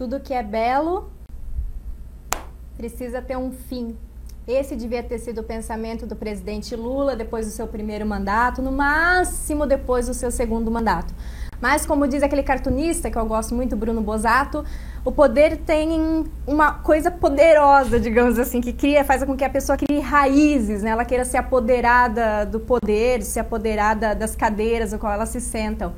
Tudo que é belo precisa ter um fim. Esse devia ter sido o pensamento do presidente Lula depois do seu primeiro mandato, no máximo depois do seu segundo mandato. Mas, como diz aquele cartunista, que eu gosto muito, Bruno Bosato, o poder tem uma coisa poderosa, digamos assim, que faz com que a pessoa crie raízes, né? Ela queira se apoderar do poder, se apoderar das cadeiras no qual elas se sentam.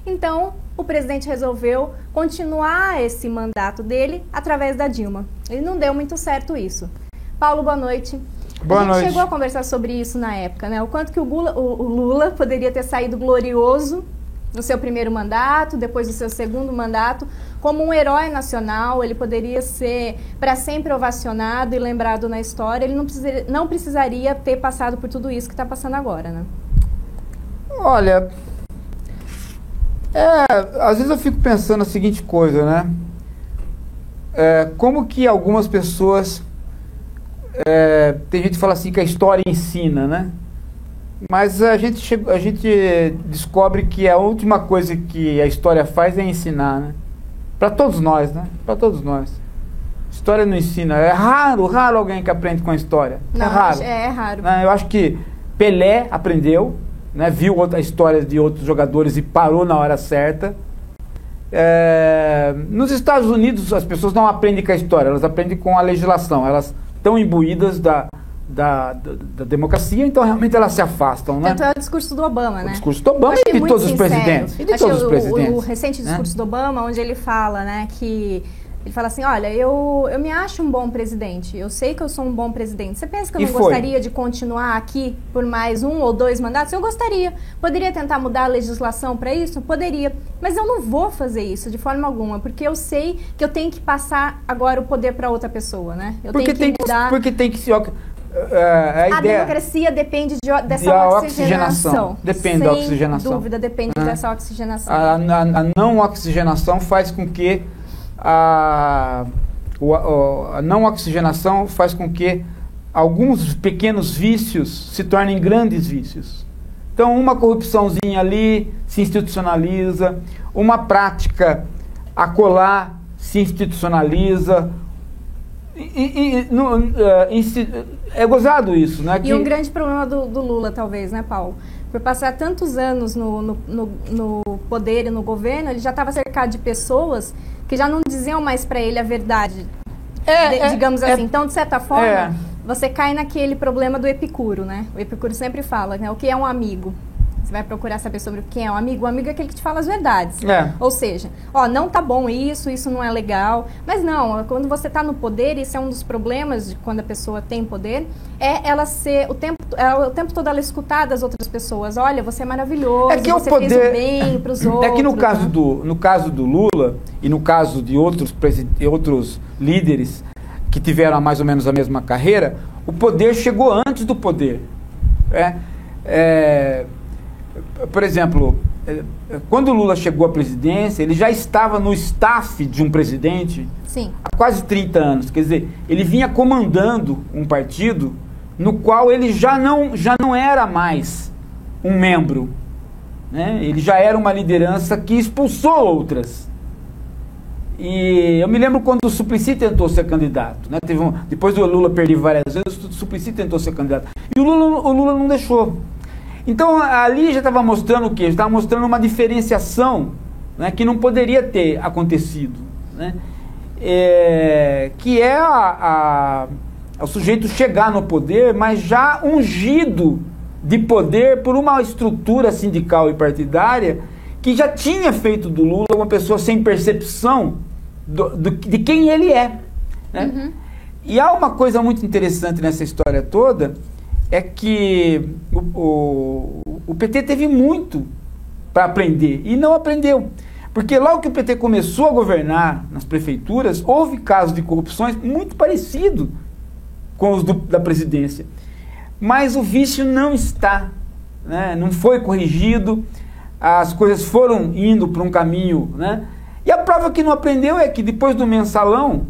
Então, o presidente resolveu continuar esse mandato dele através da Dilma. Ele não deu muito certo isso. Paulo, boa noite. Boa noite. Chegou a conversar sobre isso na época, né? O quanto que o Lula poderia ter saído glorioso no seu primeiro mandato, depois do seu segundo mandato, como um herói nacional. Ele poderia ser para sempre ovacionado e lembrado na história. Ele não precisaria ter passado por tudo isso que está passando agora, né? Olha, às vezes eu fico pensando a seguinte coisa, né? Como que algumas pessoas... tem gente que fala assim que a história ensina, né? Mas a gente descobre que a última coisa que a história faz é ensinar, né? Para todos nós, né? Para todos nós. História não ensina. É raro alguém que aprende com a história. Não, é raro. É raro. Eu acho que Pelé aprendeu, né? Viu a história de outros jogadores e parou na hora certa. Nos Estados Unidos as pessoas não aprendem com a história, elas aprendem com a legislação. Elas estão imbuídas da democracia, então realmente elas se afastam, né? Tanto é o discurso do Obama, né? O discurso do Obama e de todos os presidentes. E de todos os presidentes. O recente discurso do Obama, onde ele fala, né, que... Ele fala assim, olha, eu me acho um bom presidente, eu sei que eu sou um bom presidente. Você pensa que eu não gostaria de continuar aqui por mais 1 ou 2 mandatos? Eu gostaria. Poderia tentar mudar a legislação para isso? Poderia. Mas eu não vou fazer isso de forma alguma, porque eu sei que eu tenho que passar agora o poder para outra pessoa, né? Porque tem que se... A democracia depende dessa oxigenação. Depende da oxigenação. Sem dúvida, depende dessa oxigenação. A não oxigenação faz com que a não oxigenação faz com que alguns pequenos vícios se tornem grandes vícios. Então, uma corrupçãozinha ali se institucionaliza, uma prática acolá se institucionaliza. É gozado isso, né? E um grande problema do Lula, talvez, né, Paulo? Por passar tantos anos no poder e no governo, ele já estava cercado de pessoas que já não diziam mais para ele a verdade, digamos assim. Então, de certa forma, você cai naquele problema do Epicuro, né? O Epicuro sempre fala, né? O que é um amigo? Você vai procurar saber sobre o que é um amigo. O amigo é aquele que te fala as verdades. Ou seja, não tá bom isso não é legal. Mas não, quando você tá no poder, isso é um dos problemas de quando a pessoa tem poder, é ela ser o tempo todo ela escutar das outras pessoas. Olha, você é maravilhoso, você fez o bem pros outros. É que no caso do Lula e no caso de outros líderes que tiveram mais ou menos a mesma carreira, o poder chegou antes do poder. Por exemplo, quando o Lula chegou à presidência, ele já estava no staff de um presidente. Sim. Há quase 30 anos. Quer dizer, ele vinha comandando um partido no qual ele já não era mais um membro, né? Ele já era uma liderança que expulsou outras. E eu me lembro quando o Suplicy tentou ser candidato, né? Depois do Lula perder várias vezes, o Suplicy tentou ser candidato. E o Lula não deixou. Então, ali já estava mostrando o quê? Já estava mostrando uma diferenciação, né, que não poderia ter acontecido, né? Que é o sujeito chegar no poder, mas já ungido de poder por uma estrutura sindical e partidária que já tinha feito do Lula uma pessoa sem percepção de quem ele é, né? Uhum. E há uma coisa muito interessante nessa história toda, é que o PT teve muito para aprender e não aprendeu. Porque logo que o PT começou a governar nas prefeituras, houve casos de corrupções muito parecidos com os da presidência. Mas o vício não está, né? Não foi corrigido, as coisas foram indo para um caminho, né? E a prova que não aprendeu é que depois do mensalão,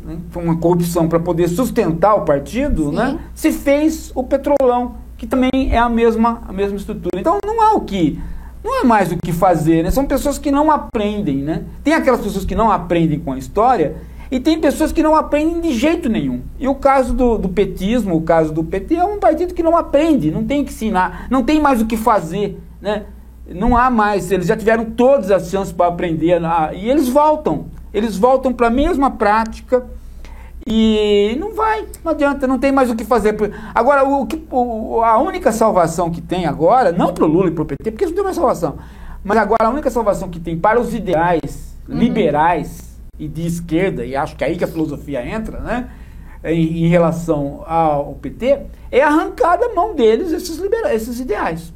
né, foi uma corrupção para poder sustentar o partido, né, se fez o Petrolão, que também é a mesma estrutura. Então não há o que não é mais o que fazer, né? São pessoas que não aprendem, né? Tem aquelas pessoas que não aprendem com a história e tem pessoas que não aprendem de jeito nenhum. E o caso do petismo, o caso do PT é um partido que não aprende, não tem o que ensinar, não tem mais o que fazer, né? Não há mais, eles já tiveram todas as chances para aprender, e eles voltam para a mesma prática e não adianta, não tem mais o que fazer. Agora, a única salvação que tem agora, não para o Lula e para o PT, porque isso não tem mais salvação, mas agora a única salvação que tem para os ideais liberais e de esquerda, e acho que é aí que a filosofia entra, né, em relação ao PT, é arrancar da mão deles esses ideais.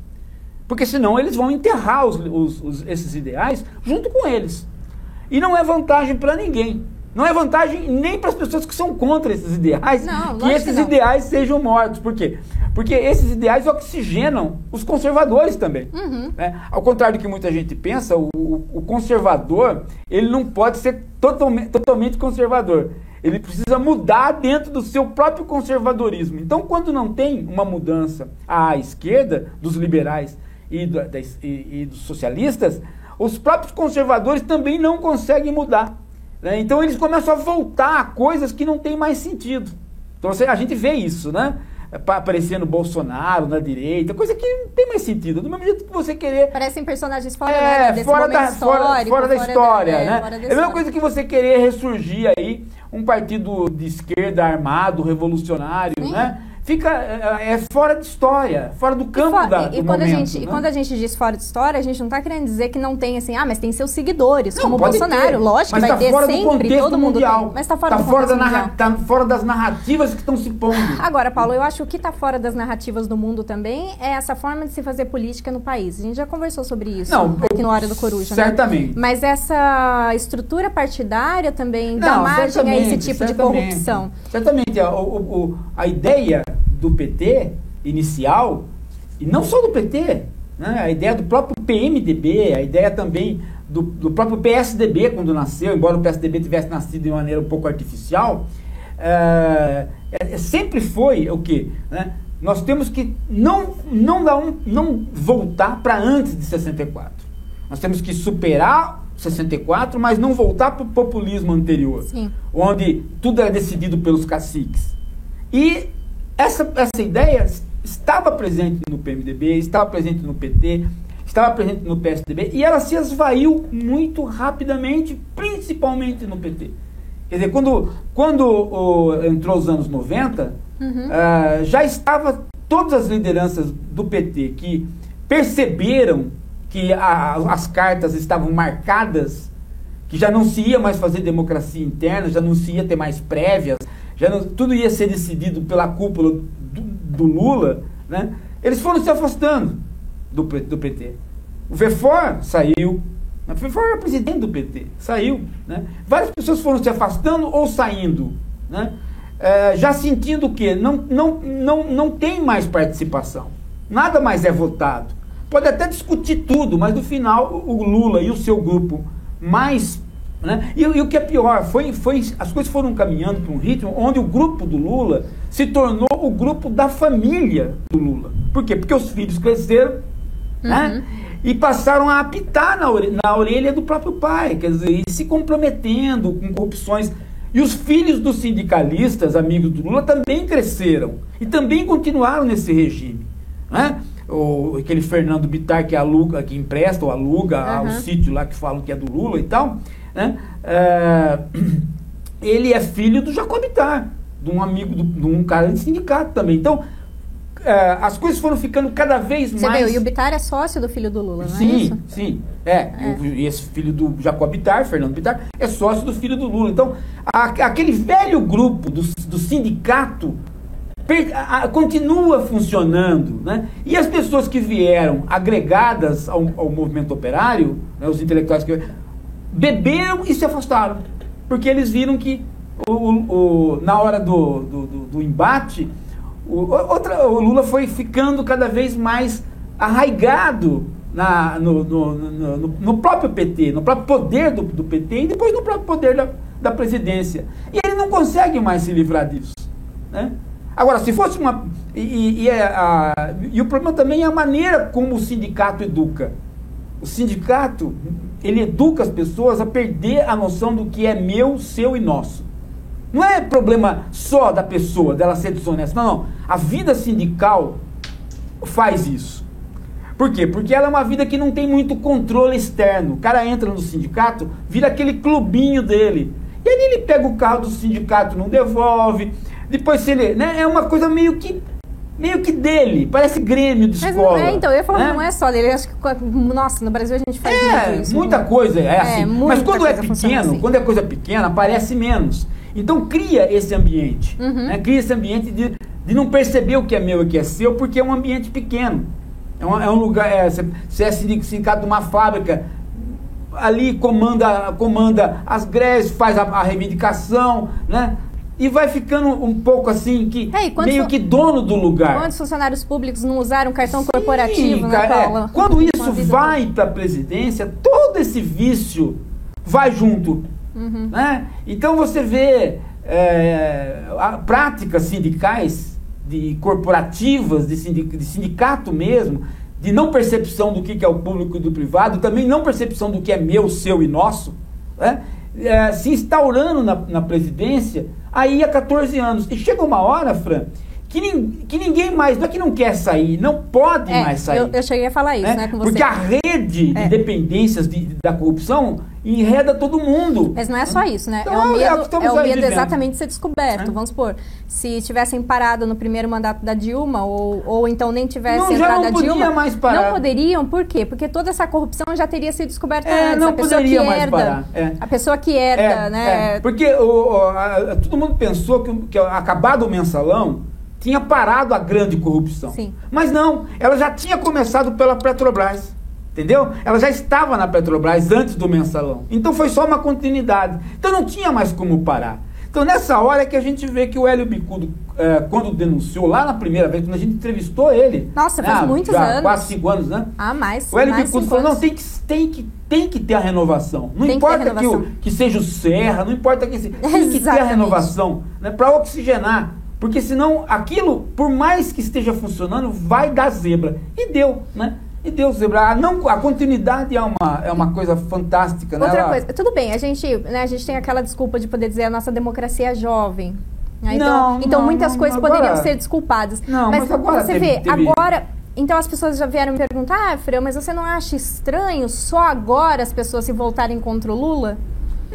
Porque senão eles vão enterrar esses ideais junto com eles. E não é vantagem para ninguém. Não é vantagem nem para as pessoas que são contra esses ideais, que esses ideais sejam mortos. Por quê? Porque esses ideais oxigenam os conservadores também. Né? Ao contrário do que muita gente pensa, o conservador, ele não pode ser totalmente conservador. Ele precisa mudar dentro do seu próprio conservadorismo. Então, quando não tem uma mudança à esquerda, dos liberais e dos socialistas, os próprios conservadores também não conseguem mudar. Né? Então eles começam a voltar a coisas que não têm mais sentido. Então a gente vê isso, né? Aparecendo Bolsonaro na direita, coisa que não tem mais sentido. Do mesmo jeito que você querer... Parecem personagens fora, né, desse fora momento histórico, fora da história, né? Fora da é a mesma coisa que você querer ressurgir aí um partido de esquerda armado, revolucionário, né? É fora de história, fora do campo do momento. E quando a gente diz fora de história, a gente não está querendo dizer que não tem assim, mas tem seus seguidores, como o Bolsonaro. Ter. Lógico que vai ter sempre, todo mundo mundial. tem. Mas está fora do contexto mundial. Está fora das narrativas que estão se pondo. Agora, Paulo, eu acho que o que está fora das narrativas do mundo também é essa forma de se fazer política no país. A gente já conversou sobre isso aqui no Hora do Coruja. Certamente. Né? Mas essa estrutura partidária também dá margem a esse tipo de corrupção. Certamente. A ideia do PT inicial, e não só do PT, né? A ideia do próprio PMDB, a ideia também do próprio PSDB quando nasceu, embora o PSDB tivesse nascido de maneira um pouco artificial, sempre foi o quê? Né? Nós temos que não voltar para antes de 64. Nós temos que superar 64, mas não voltar para o populismo anterior, onde tudo era decidido pelos caciques. E essa ideia estava presente no PMDB, estava presente no PT, estava presente no PSDB, e ela se esvaiu muito rapidamente, principalmente no PT. Quer dizer, quando entrou os anos 90, já estava todas as lideranças do PT que perceberam que as cartas estavam marcadas, que já não se ia mais fazer democracia interna, já não se ia ter mais prévias, tudo ia ser decidido pela cúpula do Lula, né? Eles foram se afastando do PT. O Vefor saiu, o Vefor era presidente do PT, saiu, né? Várias pessoas foram se afastando ou saindo, né? Já sentindo que não tem mais participação, nada mais é votado. Pode até discutir tudo, mas no final o Lula e o seu grupo mais... Né? E o que é pior, as coisas foram caminhando para um ritmo onde o grupo do Lula se tornou o grupo da família do Lula. Por quê? Porque os filhos cresceram, né? E passaram a apitar na orelha do próprio pai, quer dizer, e se comprometendo com corrupções. E os filhos dos sindicalistas, amigos do Lula, também cresceram e também continuaram nesse regime, né? Aquele Fernando Bittar que empresta ou aluga o sítio lá que falam que é do Lula e tal, né? Ele é filho do Jacob Bittar, de um amigo, de um cara de sindicato também. Então, as coisas foram ficando cada vez mais... Você viu, e o Bittar é sócio do filho do Lula, não é isso? Sim. E esse filho do Jacob Bittar, Fernando Bittar, é sócio do filho do Lula. Então, aquele velho grupo do sindicato continua funcionando, né? E as pessoas que vieram agregadas ao movimento operário, né, os intelectuais que beberam e se afastaram, porque eles viram que na hora do embate o Lula foi ficando cada vez mais arraigado no próprio PT, no próprio poder do PT e depois no próprio poder da presidência, e ele não consegue mais se livrar disso, né? Agora, se fosse e o problema também é a maneira como o sindicato educa. O sindicato, ele educa as pessoas a perder a noção do que é meu, seu e nosso. Não é problema só da pessoa, dela ser desonesta. Não, não. A vida sindical faz isso. Por quê? Porque ela é uma vida que não tem muito controle externo. O cara entra no sindicato, vira aquele clubinho dele. E aí ele pega o carro do sindicato, não devolve. Depois se ele... né, é uma coisa meio que dele. Parece Grêmio de escola. Mas, então, eu ia falar, né? Não é só dele. Acho que, nossa, no Brasil a gente faz muito isso. Muita coisa é assim. Mas quando é pequeno, assim. Quando é coisa pequena, aparece menos. Então cria esse ambiente. Né? Cria esse ambiente de não perceber o que é meu e o que é seu, porque é um ambiente pequeno. É um lugar... Você é sindicato de uma fábrica, ali comanda as greves, faz a reivindicação, né? E vai ficando um pouco assim, meio que dono do lugar. Quantos funcionários públicos não usaram cartão corporativo, né, Paula? Quando isso vai para a presidência, todo esse vício vai junto. Né? Então você vê práticas sindicais, corporativas, de sindicato mesmo, de não percepção do que é o público e do privado, também não percepção do que é meu, seu e nosso, né? Se instaurando na presidência aí há 14 anos. E chega uma hora, Fran, que ninguém mais, não é que não quer sair, não pode mais sair. Eu cheguei a falar isso, né, com você. Porque a rede de dependências da corrupção enreda todo mundo. Mas não é só isso, né? Então, é o medo exatamente de ser descoberto. Vamos supor, se tivessem parado no primeiro mandato da Dilma, ou então nem tivesse entrado a Dilma, mais parar. não poderiam, por quê? Porque toda essa corrupção já teria sido descoberta antes. Não poderia mais parar. A pessoa que herda, né? Porque todo mundo pensou que acabado o mensalão, tinha parado a grande corrupção. Sim. Mas não, ela já tinha começado pela Petrobras, entendeu? Ela já estava na Petrobras antes do mensalão. Então foi só uma continuidade. Então não tinha mais como parar. Então nessa hora é que a gente vê que o Hélio Bicudo, quando denunciou lá na primeira vez, quando a gente entrevistou ele... Nossa, faz muitos anos. Quase 5 anos, né? Mais. O Hélio Bicudo falou, não, tem que ter a renovação. Não importa que seja o Serra, não importa que seja... Tem que ter a renovação, né, para oxigenar. Porque senão aquilo, por mais que esteja funcionando, vai dar zebra. E deu, né? E deu zebra. A continuidade é uma coisa fantástica, né? Outra coisa, tudo bem, a gente tem aquela desculpa de poder dizer a nossa democracia é jovem. Né? Então muitas coisas poderiam ser desculpadas. Mas agora você vê, agora... Então as pessoas já vieram me perguntar, Fran, mas você não acha estranho só agora as pessoas se voltarem contra o Lula?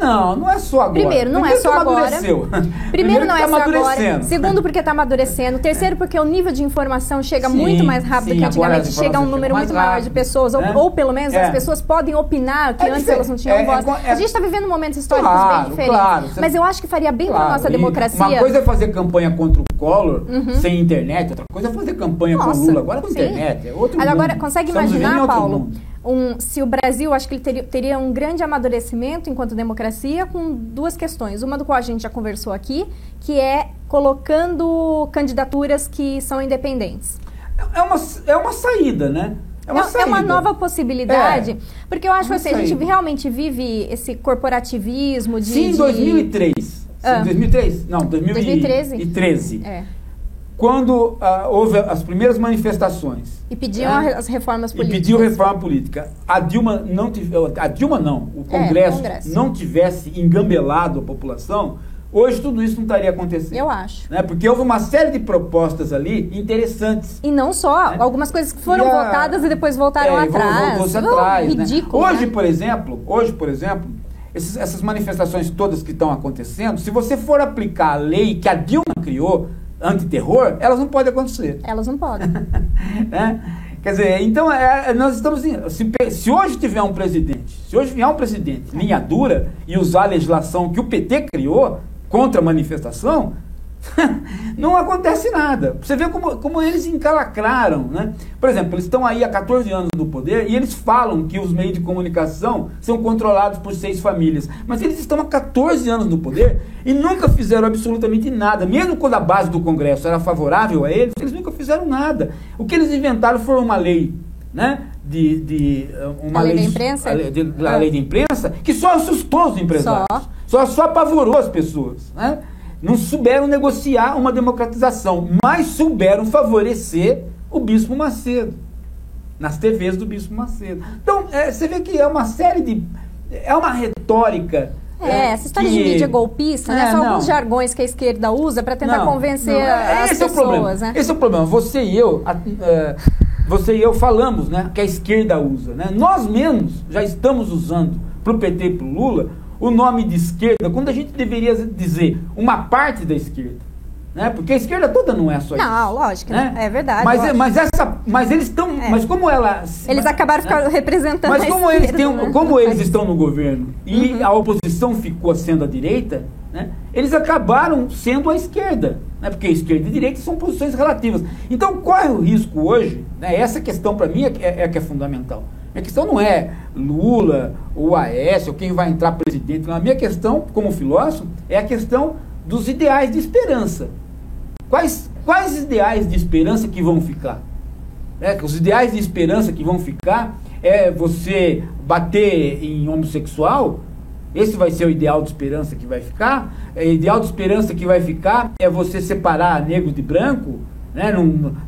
Não é só agora. Primeiro, não é só agora. Primeiro, não é só agora. Segundo, porque está amadurecendo. Terceiro, porque o nível de informação chega muito mais rápido que antigamente. Chega a um número muito maior de pessoas. Né? Ou pelo menos as pessoas podem opinar, que antes elas não tinham voz. A gente está vivendo momentos históricos bem diferentes. Claro, mas eu acho que faria bem para a nossa democracia. Uma coisa é fazer campanha contra o Collor sem internet. Outra coisa é fazer campanha com o Lula. Agora com internet. É outro mundo. Agora, consegue imaginar, Paulo? Se o Brasil, acho que ele teria um grande amadurecimento enquanto democracia com duas questões. Uma do qual a gente já conversou aqui, que é colocando candidaturas que são independentes. É uma saída, né? É uma nova possibilidade, porque eu acho assim, a gente realmente vive esse corporativismo de... Sim, em 2003. Em 2003? Não, 2013. Quando houve as primeiras manifestações. E pediam as reformas políticas. E pediu reforma política. O Congresso não tivesse engambelado a população, hoje tudo isso não estaria acontecendo. Eu acho. Né? Porque houve uma série de propostas ali interessantes. E não só, algumas coisas que foram votadas e depois voltaram atrás. Voltou-se atrás, ridículo. Hoje, por exemplo, essas manifestações todas que estão acontecendo, se você for aplicar a lei que a Dilma criou, antiterror, elas não podem acontecer. Elas não podem. Né? Quer dizer, então, nós estamos... Se hoje tiver um presidente, linha dura, e usar a legislação que o PT criou contra a manifestação, não acontece nada. Você vê como eles encalacraram, né? Por exemplo, eles estão aí há 14 anos no poder e eles falam que os meios de comunicação são controlados por 6 famílias. Mas eles estão há 14 anos no poder e nunca fizeram absolutamente nada. Mesmo quando a base do Congresso era favorável a eles, eles nunca fizeram nada. O que eles inventaram foi uma lei, né? Uma lei da imprensa? A lei de imprensa, que só assustou os empresários. Só apavorou as pessoas, né? Não souberam negociar uma democratização, mas souberam favorecer o Bispo Macedo. nas TVs do Bispo Macedo. Então, você vê que é uma série de... É uma retórica... essa história de mídia golpista, né? São alguns jargões que a esquerda usa para tentar convencer as pessoas. Né? Esse é o problema. Você e eu falamos, né, que a esquerda usa. Né? Nós mesmos já estamos usando para o PT e para o Lula o nome de esquerda, quando a gente deveria dizer uma parte da esquerda. Né? Porque a esquerda toda não é só isso. Não, lógico, né? É verdade. Mas eles estão... Mas como ela... Eles acabaram representando mas como a esquerda, como eles estão no governo e a oposição ficou sendo a direita, né? Eles acabaram sendo a esquerda. Né? Porque a esquerda e a direita são posições relativas. Então, corre o risco hoje, né? Essa questão para mim é que é fundamental. A questão não é Lula ou Aécio, ou quem vai entrar presidente. A minha questão, como filósofo, é a questão dos ideais de esperança. Quais ideais de esperança que vão ficar? Os ideais de esperança que vão ficar é você bater em homossexual? Esse vai ser o ideal de esperança que vai ficar? O ideal de esperança que vai ficar é você separar negro de branco? Né?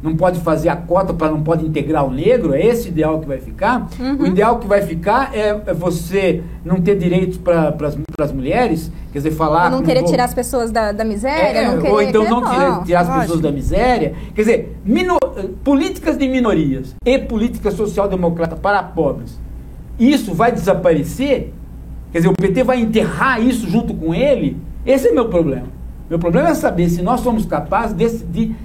Não pode fazer a cota para não pode integrar o negro? É esse o ideal que vai ficar? O ideal que vai ficar é você não ter direitos para as mulheres? Quer dizer, falar... Ou não querer tirar as pessoas da miséria? Ou então não tirar as pessoas da miséria. Quer dizer, políticas de minorias e política social-democrata para pobres. Isso vai desaparecer? Quer dizer, o PT vai enterrar isso junto com ele? Esse é meu problema. Meu problema é saber se nós somos capazes de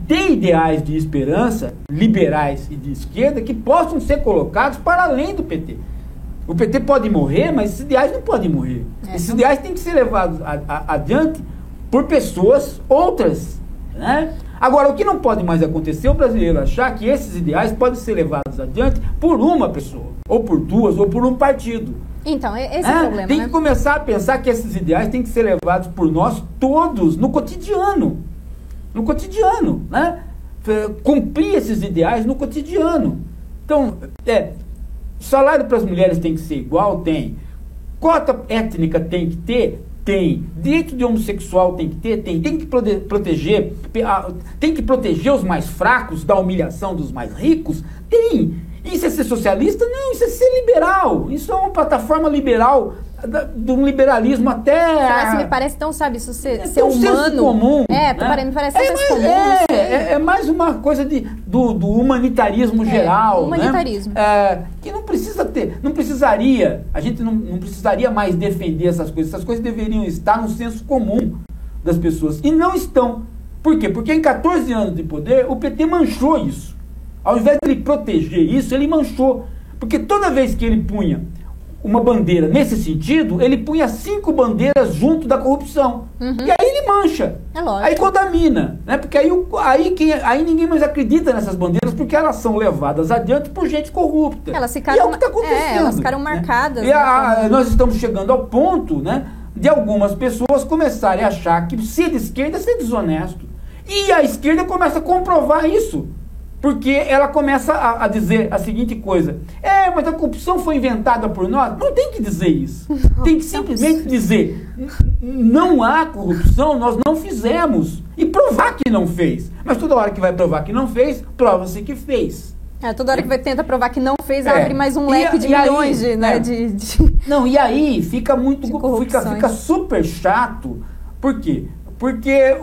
ter ideais de esperança, liberais e de esquerda, que possam ser colocados para além do PT. O PT pode morrer, mas esses ideais não podem morrer. Esses ideais têm que ser levados adiante por pessoas outras. Né? Agora, o que não pode mais acontecer é o brasileiro achar que esses ideais podem ser levados adiante por uma pessoa, ou por duas, ou por um partido. Então, esse é o problema. Tem que começar a pensar que esses ideais têm que ser levados por nós todos, no cotidiano. No cotidiano, né? Cumprir esses ideais no cotidiano. Então, salário para as mulheres tem que ser igual? Tem. Cota étnica tem que ter? Tem. Direito de homossexual tem que ter? Tem. Tem que proteger os mais fracos da humilhação dos mais ricos? Tem. Isso é ser socialista? Não, isso é ser liberal. Isso é uma plataforma liberal, de um liberalismo até... Mas me parece tão, sabe, isso ser humano. Senso comum. Me parece senso comum. É mais uma coisa do humanitarismo geral. Humanitarismo. Né? Que não precisa ter, não precisaria, a gente não precisaria mais defender essas coisas deveriam estar no senso comum das pessoas. E não estão. Por quê? Porque em 14 anos de poder, o PT manchou isso. Ao invés de ele proteger isso, ele manchou. Porque toda vez que ele punha uma bandeira nesse sentido, ele punha 5 bandeiras junto da corrupção. E aí ele mancha. É lógico. Aí contamina. Né? Porque aí ninguém mais acredita nessas bandeiras, porque elas são levadas adiante por gente corrupta. Elas ficaram, e é o que está acontecendo. Elas ficaram marcadas. Né? Nós estamos chegando ao ponto, né, de algumas pessoas começarem a achar que ser de esquerda é ser desonesto. E a esquerda começa a comprovar isso. Porque ela começa a dizer a seguinte coisa: mas a corrupção foi inventada por nós. Não tem que dizer isso. Tem que simplesmente dizer: não há corrupção, nós não fizemos. E provar que não fez. Mas toda hora que vai provar que não fez, prova-se que fez. Toda hora que vai tentar provar que não fez, abre mais um leque de milhões Não, e aí fica muito... Fica super chato. Por quê? Porque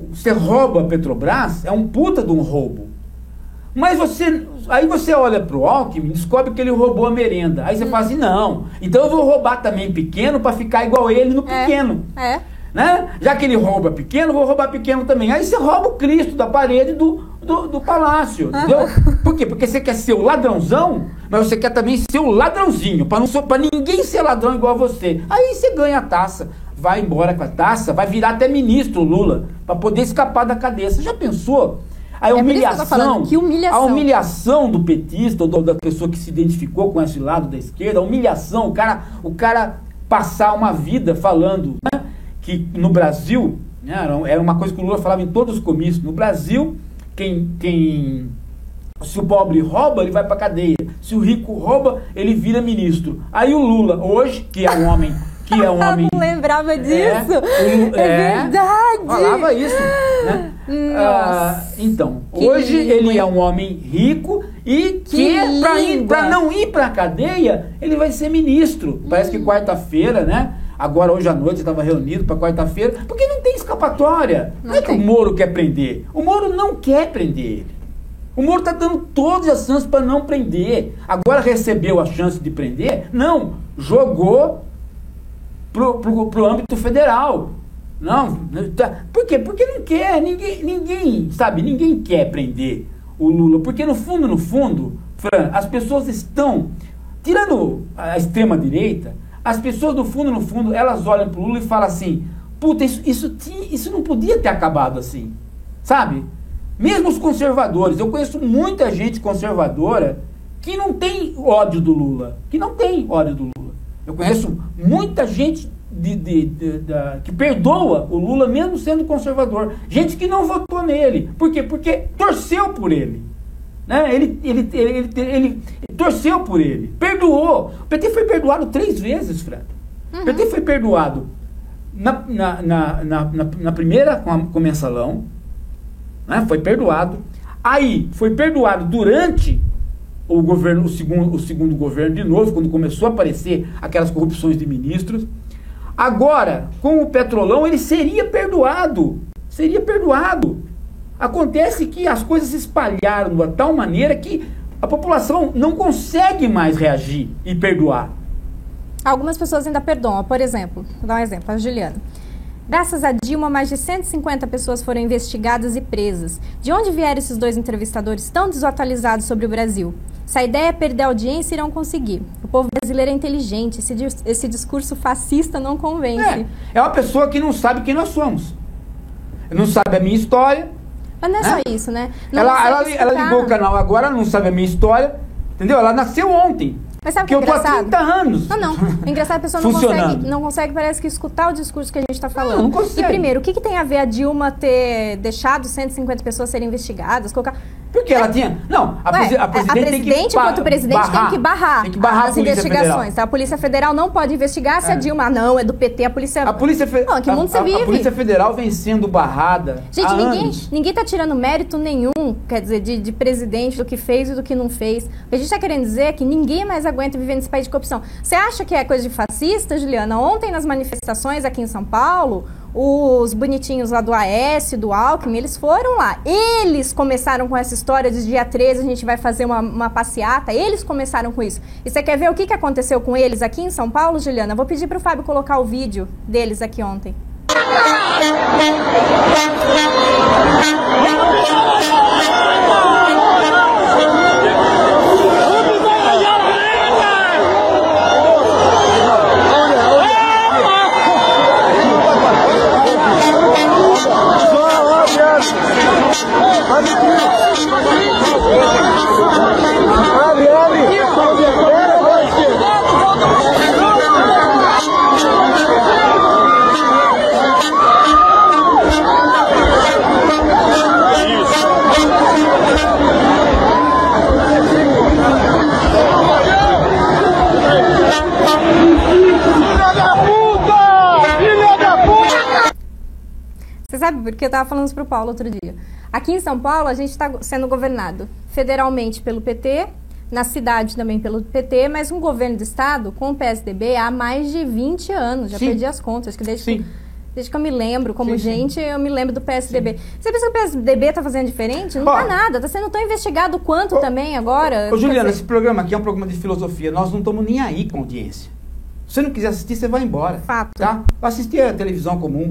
você rouba a Petrobras, é um puta de um roubo. Mas aí você olha pro Alckmin e descobre que ele roubou a merenda. Aí você fala assim, não, então eu vou roubar também pequeno para ficar igual ele no pequeno. Né? Já que ele rouba pequeno, vou roubar pequeno também. Aí você rouba o Cristo da parede do palácio. Entendeu? Por quê? Porque você quer ser o ladrãozão, mas você quer também ser o ladrãozinho, para ninguém ser ladrão igual a você. Aí você ganha a taça. Vai embora com a taça, vai virar até ministro Lula, para poder escapar da cadeia. Você já pensou? A humilhação do petista, ou da pessoa que se identificou com esse lado da esquerda, a humilhação, o cara passar uma vida falando, né, que no Brasil, né, era uma coisa que o Lula falava em todos os comícios, no Brasil, se o pobre rouba, ele vai para cadeia. Se o rico rouba, ele vira ministro. Aí o Lula, hoje, que é um homem... não lembrava disso. É verdade. Falava isso, né? Então, hoje ele é um homem rico e que para não ir para a cadeia, ele vai ser ministro. Parece que quarta-feira, né? Agora, hoje à noite, estava reunido para quarta-feira, porque não tem escapatória. Não é que o Moro quer prender. O Moro não quer prender ele. O Moro está dando todas as chances para não prender. Agora recebeu a chance de prender? Não. Jogou pro âmbito federal. Não. Por quê? Porque não quer. Ninguém quer prender o Lula. Porque no fundo, Fran, as pessoas estão, tirando a extrema-direita, as pessoas no fundo, elas olham pro Lula e falam assim, puta, isso não podia ter acabado assim, sabe? Mesmo os conservadores, eu conheço muita gente conservadora que não tem ódio do Lula, Eu conheço muita gente que perdoa o Lula mesmo sendo conservador, gente que não votou nele. Por quê? Porque torceu por ele. Né? Ele torceu por ele, perdoou. O PT foi perdoado 3 vezes, Fran. O PT foi perdoado na primeira com o mensalão, né? Foi perdoado. Aí foi perdoado durante o governo, o segundo governo de novo, quando começou a aparecer aquelas corrupções de ministros. Agora, com o Petrolão, ele seria perdoado. Acontece que as coisas se espalharam de tal maneira que a população não consegue mais reagir e perdoar. Algumas pessoas ainda perdoam. Por exemplo, vou dar um exemplo, a Juliana. Graças a Dilma, mais de 150 pessoas foram investigadas e presas. De onde vieram esses 2 entrevistadores tão desatualizados sobre o Brasil? Se a ideia é perder a audiência, irão conseguir. O povo brasileiro é inteligente, esse discurso fascista não convence. É uma pessoa que não sabe quem nós somos. Não sabe a minha história. Mas não é só isso, né? Ela ligou o canal agora, não sabe a minha história, entendeu? Ela nasceu ontem. Mas sabe o que é engraçado? Eu tô há 30 anos. Não. É engraçado, a pessoa não consegue, parece que, escutar o discurso que a gente está falando. Não consegue. E primeiro, o que tem a ver a Dilma ter deixado 150 pessoas serem investigadas? Porque ela tinha... Não, a presidente enquanto presidente, tem que barrar as investigações. Federal. Tá? A Polícia Federal não pode investigar se a Dilma não é do PT, a Polícia... Não, que mundo você vive? A Polícia Federal vem sendo barrada há anos. Ninguém tá tirando mérito nenhum, quer dizer, de presidente, do que fez e do que não fez. O que a gente tá querendo dizer é que ninguém mais aguenta viver nesse país de corrupção. Você acha que é coisa de fascista, Juliana? Ontem, nas manifestações aqui em São Paulo, os bonitinhos lá do Aécio, do Alckmin, eles foram lá. Eles começaram com essa história de dia 13 a gente vai fazer uma passeata. Eles começaram com isso. E você quer ver o que aconteceu com eles aqui em São Paulo, Juliana? Vou pedir para o Fábio colocar o vídeo deles aqui ontem. Você sabe porque eu estava falando isso para o Paulo outro dia. Aqui em São Paulo, a gente está sendo governado federalmente pelo PT, na cidade também pelo PT, mas um governo do estado com o PSDB há mais de 20 anos. Já perdi as contas, que desde que eu me lembro como gente, eu me lembro do PSDB. Sim. Você pensa que o PSDB está fazendo diferente? Não está nada, está sendo tão investigado quanto também agora. Juliana, esse programa aqui é um programa de filosofia, nós não estamos nem aí com audiência. Se você não quiser assistir, você vai embora. Fato. Tá? Assistir a televisão comum,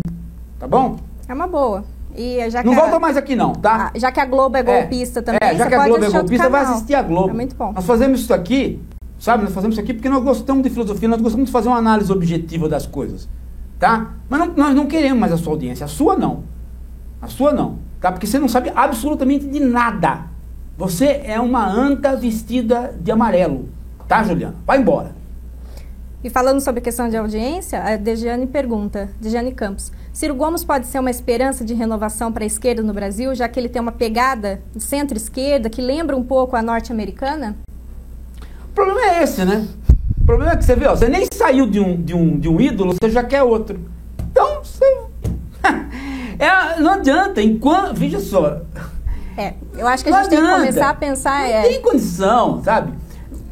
tá bom? É uma boa. E já não volta mais aqui não, tá? Já que a Globo é golpista também, já que a Globo é golpista, vai assistir a Globo. É muito bom. Nós fazemos isso aqui, sabe? Nós fazemos isso aqui porque nós gostamos de filosofia, nós gostamos de fazer uma análise objetiva das coisas, tá? Mas nós não queremos mais a sua audiência, a sua não, tá? Porque você não sabe absolutamente de nada. Você é uma anta vestida de amarelo, tá, Juliana? Vai embora. E falando sobre a questão de audiência, a Degiane pergunta, Degiane Campos, Ciro Gomes pode ser uma esperança de renovação para a esquerda no Brasil, já que ele tem uma pegada de centro-esquerda que lembra um pouco a norte-americana? O problema é esse, né? O problema é que você vê, ó, você nem saiu de um ídolo, você já quer outro. Então, você... Não adianta, enquanto... Veja só. Eu acho que a gente tem que começar a pensar... Não tem condição, sabe?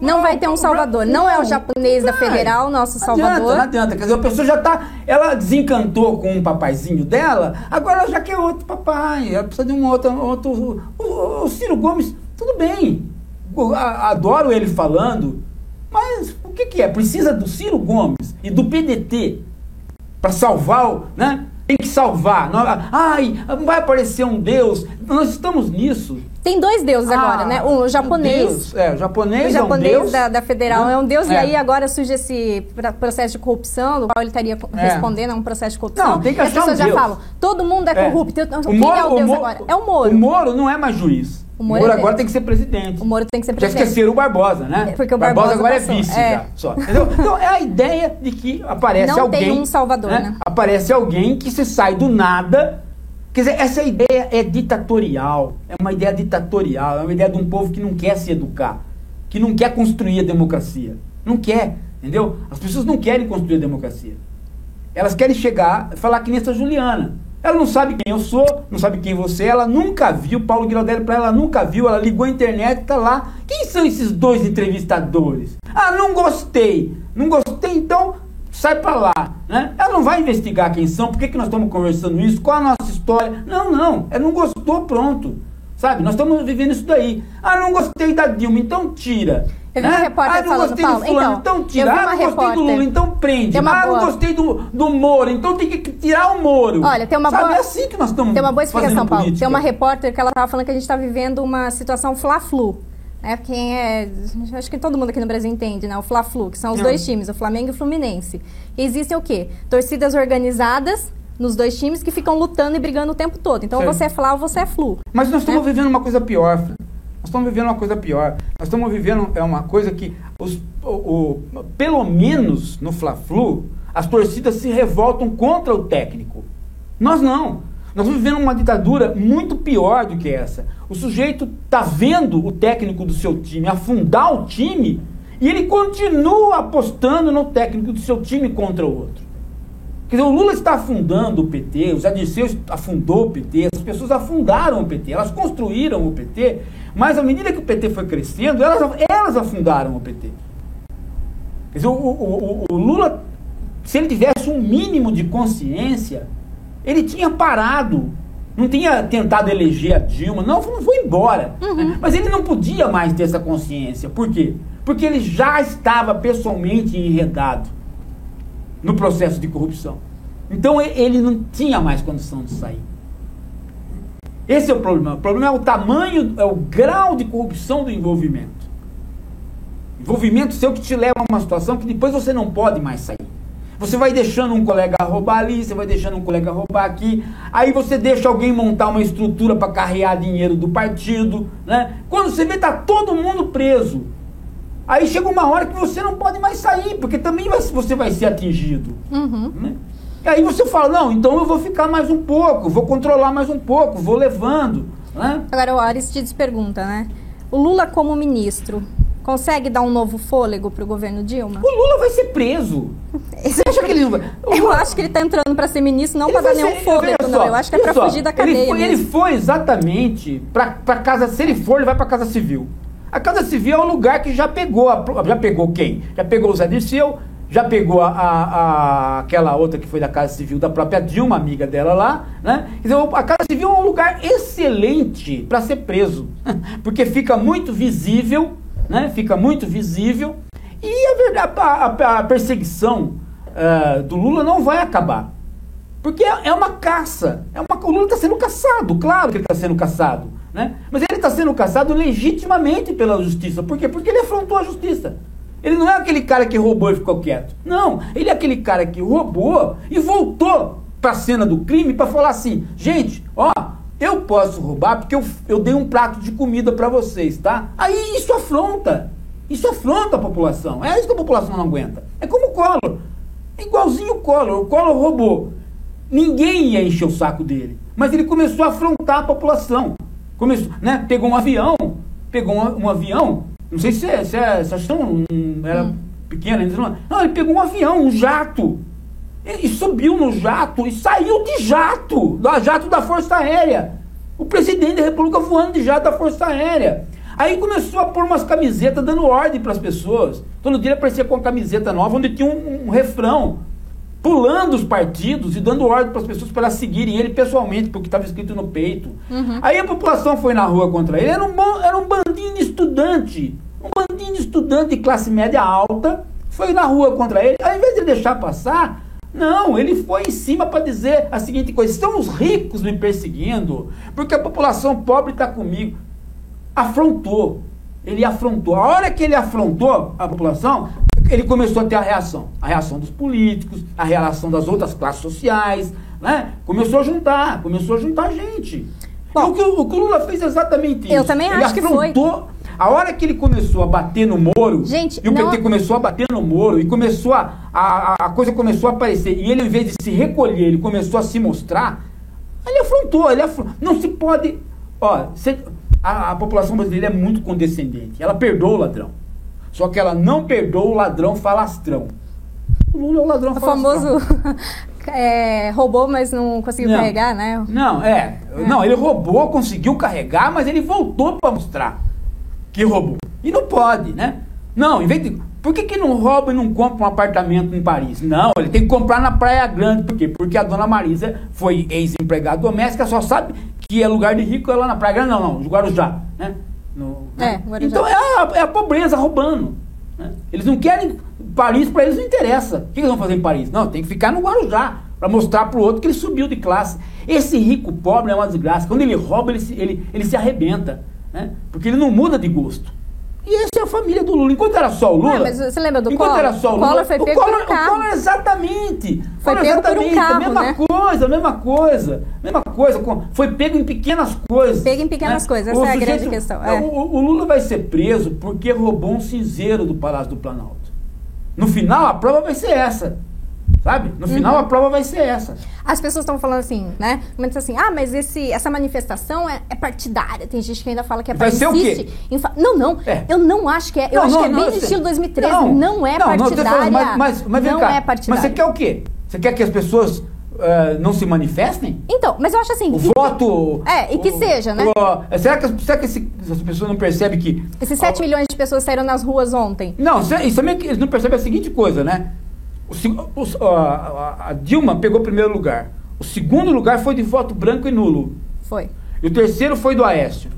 Não vai ter um salvador. Não é o japonês da federal, nosso salvador. Não adianta. Quer dizer, a pessoa já tá... Ela desencantou com um papaizinho dela, agora ela já quer outro papai. Ela precisa de um outro... O Ciro Gomes, tudo bem. Adoro ele falando, mas o que é? Precisa do Ciro Gomes e do PDT para salvar, né? Tem que salvar. Vai aparecer um Deus. Nós estamos nisso. Tem dois deuses agora, né? O japonês. O japonês é um deus da federal é um deus, e aí agora surge esse processo de corrupção, do qual ele estaria respondendo a um processo de corrupção. Não, tem que achar e as pessoas já falam, todo mundo é corrupto. Quem é o deus agora? É o Moro. O Moro não é mais juiz. O Moro agora tem que ser presidente. O Moro tem que ser presidente. Já esqueceram o Barbosa, né? Porque o Barbosa agora é vice já. Só. Entendeu? Então é a ideia de que aparece alguém... Não tem um salvador, né? Aparece alguém que se sai do nada. Quer dizer, essa ideia é ditatorial. É uma ideia ditatorial. É uma ideia de um povo que não quer se educar. Que não quer construir a democracia. Não quer, entendeu? As pessoas não querem construir a democracia. Elas querem chegar e falar que nem essa Juliana. Ela não sabe quem eu sou, não sabe quem você é, ela nunca viu, Paulo Giraldelli para ela nunca viu, ela ligou a internet, tá lá. Quem são esses dois entrevistadores? Não gostei, então sai para lá, né? Ela não vai investigar quem são, por que nós estamos conversando isso, qual a nossa história. Não, ela não gostou, pronto. Sabe, nós estamos vivendo isso daí. Não gostei da Dilma, então tira. Eu vi uma repórter falando, gostei do fulano, então tira. Não gostei do Lula, então prende. Não gostei do Moro, então tem que tirar o Moro. Olha, tem uma boa... É assim que nós estamos. Tem uma boa explicação, Paulo. Política. Tem uma repórter que ela estava falando que a gente está vivendo uma situação Fla-Flu. Acho que todo mundo aqui no Brasil entende, né? O Fla-Flu, que são os dois times, o Flamengo e o Fluminense. E existem o quê? Torcidas organizadas nos dois times que ficam lutando e brigando o tempo todo. Então, você é Fla ou você é Flu. Mas nós estamos vivendo uma coisa pior, Fran. Nós estamos vivendo uma coisa pior. Nós estamos vivendo uma coisa que, pelo menos no Fla-Flu, as torcidas se revoltam contra o técnico. Nós não. Nós estamos vivendo uma ditadura muito pior do que essa. O sujeito está vendo o técnico do seu time afundar o time e ele continua apostando no técnico do seu time contra o outro. Quer dizer, o Lula está afundando o PT, o Zé Dirceu afundou o PT, as pessoas afundaram o PT, elas construíram o PT, mas à medida que o PT foi crescendo, elas afundaram o PT. Quer dizer, o Lula, se ele tivesse um mínimo de consciência, ele tinha parado, não tinha tentado eleger a Dilma, não, foi embora. Mas ele não podia mais ter essa consciência. Por quê? Porque ele já estava pessoalmente enredado no processo de corrupção. Então ele não tinha mais condição de sair. Esse é o problema. O problema é o tamanho, é o grau de corrupção do envolvimento. Envolvimento seu que te leva a uma situação que depois você não pode mais sair. Você vai deixando um colega roubar ali, você vai deixando um colega roubar aqui, aí você deixa alguém montar uma estrutura para carrear dinheiro do partido, né? Quando você vê, tá todo mundo preso. Aí chega uma hora que você não pode mais sair, porque também você vai ser atingido. Né? E aí você fala, não, então eu vou ficar mais um pouco, vou controlar mais um pouco, vou levando. Né? Agora o Aristides pergunta, né? O Lula como ministro consegue dar um novo fôlego para o governo Dilma? O Lula vai ser preso. Você acha que ele não vai... Eu acho que ele está entrando para ser ministro não para dar nenhum fôlego, não. Eu acho que é para fugir da cadeia ele foi exatamente para casa, se ele for, ele vai para a Casa Civil. A Casa Civil é um lugar que já pegou quem? Já pegou o Zé Dirceu, já pegou aquela outra que foi da Casa Civil da própria Dilma, amiga dela lá, né? Então, a Casa Civil é um lugar excelente para ser preso, porque fica muito visível, né? Fica muito visível e a perseguição do Lula não vai acabar, porque é uma caça, o Lula está sendo caçado, claro que ele está sendo caçado. Né? Mas ele está sendo caçado legitimamente pela justiça. Por quê? Porque ele afrontou a justiça. Ele não é aquele cara que roubou e ficou quieto. Não, ele é aquele cara que roubou e voltou para a cena do crime para falar assim, gente, eu posso roubar porque eu dei um prato de comida para vocês, tá? Aí isso afronta a população. É isso que a população não aguenta. É como o Collor. É igualzinho o Collor roubou. Ninguém ia encher o saco dele. Mas ele começou a afrontar a população. Começou, né? Pegou um avião, não sei se a estação era pequena, não, ele pegou um avião, um jato, E subiu no jato e saiu de jato, jato da Força Aérea. O presidente da República voando de jato da Força Aérea. Aí começou a pôr umas camisetas dando ordem para as pessoas. Todo dia ele aparecia com uma camiseta nova onde tinha um refrão, pulando os partidos e dando ordem para as pessoas para elas seguirem ele pessoalmente, porque estava escrito no peito. Aí a população foi na rua contra ele. Era um bandinho de estudante. Um bandinho de estudante de classe média alta foi na rua contra ele. Ao invés de deixar passar, não, ele foi em cima para dizer a seguinte coisa: são os ricos me perseguindo, porque a população pobre está comigo. Afrontou. Ele afrontou. A hora que ele afrontou a população, ele começou a ter a reação dos políticos, a reação das outras classes sociais, né? Começou a juntar gente. Bom, o que o Lula fez exatamente isso. Eu também acho que foi. A hora que ele começou a bater no Moro, gente, e o PT começou a bater no Moro, e começou a coisa começou a aparecer, e ele, ao invés de se recolher, ele começou a se mostrar, ele afrontou. Não se pode... Ó, a população brasileira é muito condescendente. Ela perdoa o ladrão. Só que ela não perdoa o ladrão falastrão. O Lula é o ladrão falastrão. O famoso roubou, mas não conseguiu carregar, né? Não, ele roubou, conseguiu carregar, mas ele voltou para mostrar que roubou. E não pode, né? Não, em vez de... Por que não rouba e não compra um apartamento em Paris? Não, ele tem que comprar na Praia Grande. Por quê? Porque a dona Marisa foi ex-empregada doméstica, só sabe que é lugar de rico, é lá na Praia Grande. Não, no Guarujá, né? Guarujá. Então é a pobreza roubando, né? Eles não querem... Paris, para eles não interessa. O que eles vão fazer em Paris? Não, tem que ficar no Guarujá, para mostrar para o outro que ele subiu de classe. Esse rico pobre é uma desgraça. Quando ele rouba, ele se arrebenta, né? Porque ele não muda de gosto. E essa é a família do Lula. Enquanto era só o Lula... mas você lembra do Collor? Era só o Lula, Collor foi pego por um carro. O Collor, exatamente. Foi pego por um carro, a mesma coisa. Foi pego em pequenas coisas. Pego em pequenas coisas, essa é a grande questão. O Lula vai ser preso porque roubou um cinzeiro do Palácio do Planalto. No final, a prova vai ser essa. Sabe? No final, a prova vai ser essa. As pessoas estão falando assim, né? Mas assim, mas essa manifestação é partidária. Tem gente que ainda fala que é partidária. Vai ser o quê? Não. Eu não acho que é. Eu acho que é bem do estilo 2013. Não é partidária. Mas vem cá. É partidária. Mas você quer o quê? Você quer que as pessoas não se manifestem? Então, mas eu acho assim... O voto... e que seja, né? Será que as pessoas não percebem que... Esses 7 milhões de pessoas saíram nas ruas ontem. Não, isso também eles não percebem a seguinte coisa, né? A Dilma pegou o primeiro lugar. O segundo lugar foi de voto branco e nulo. Foi. E o terceiro foi do Aécio.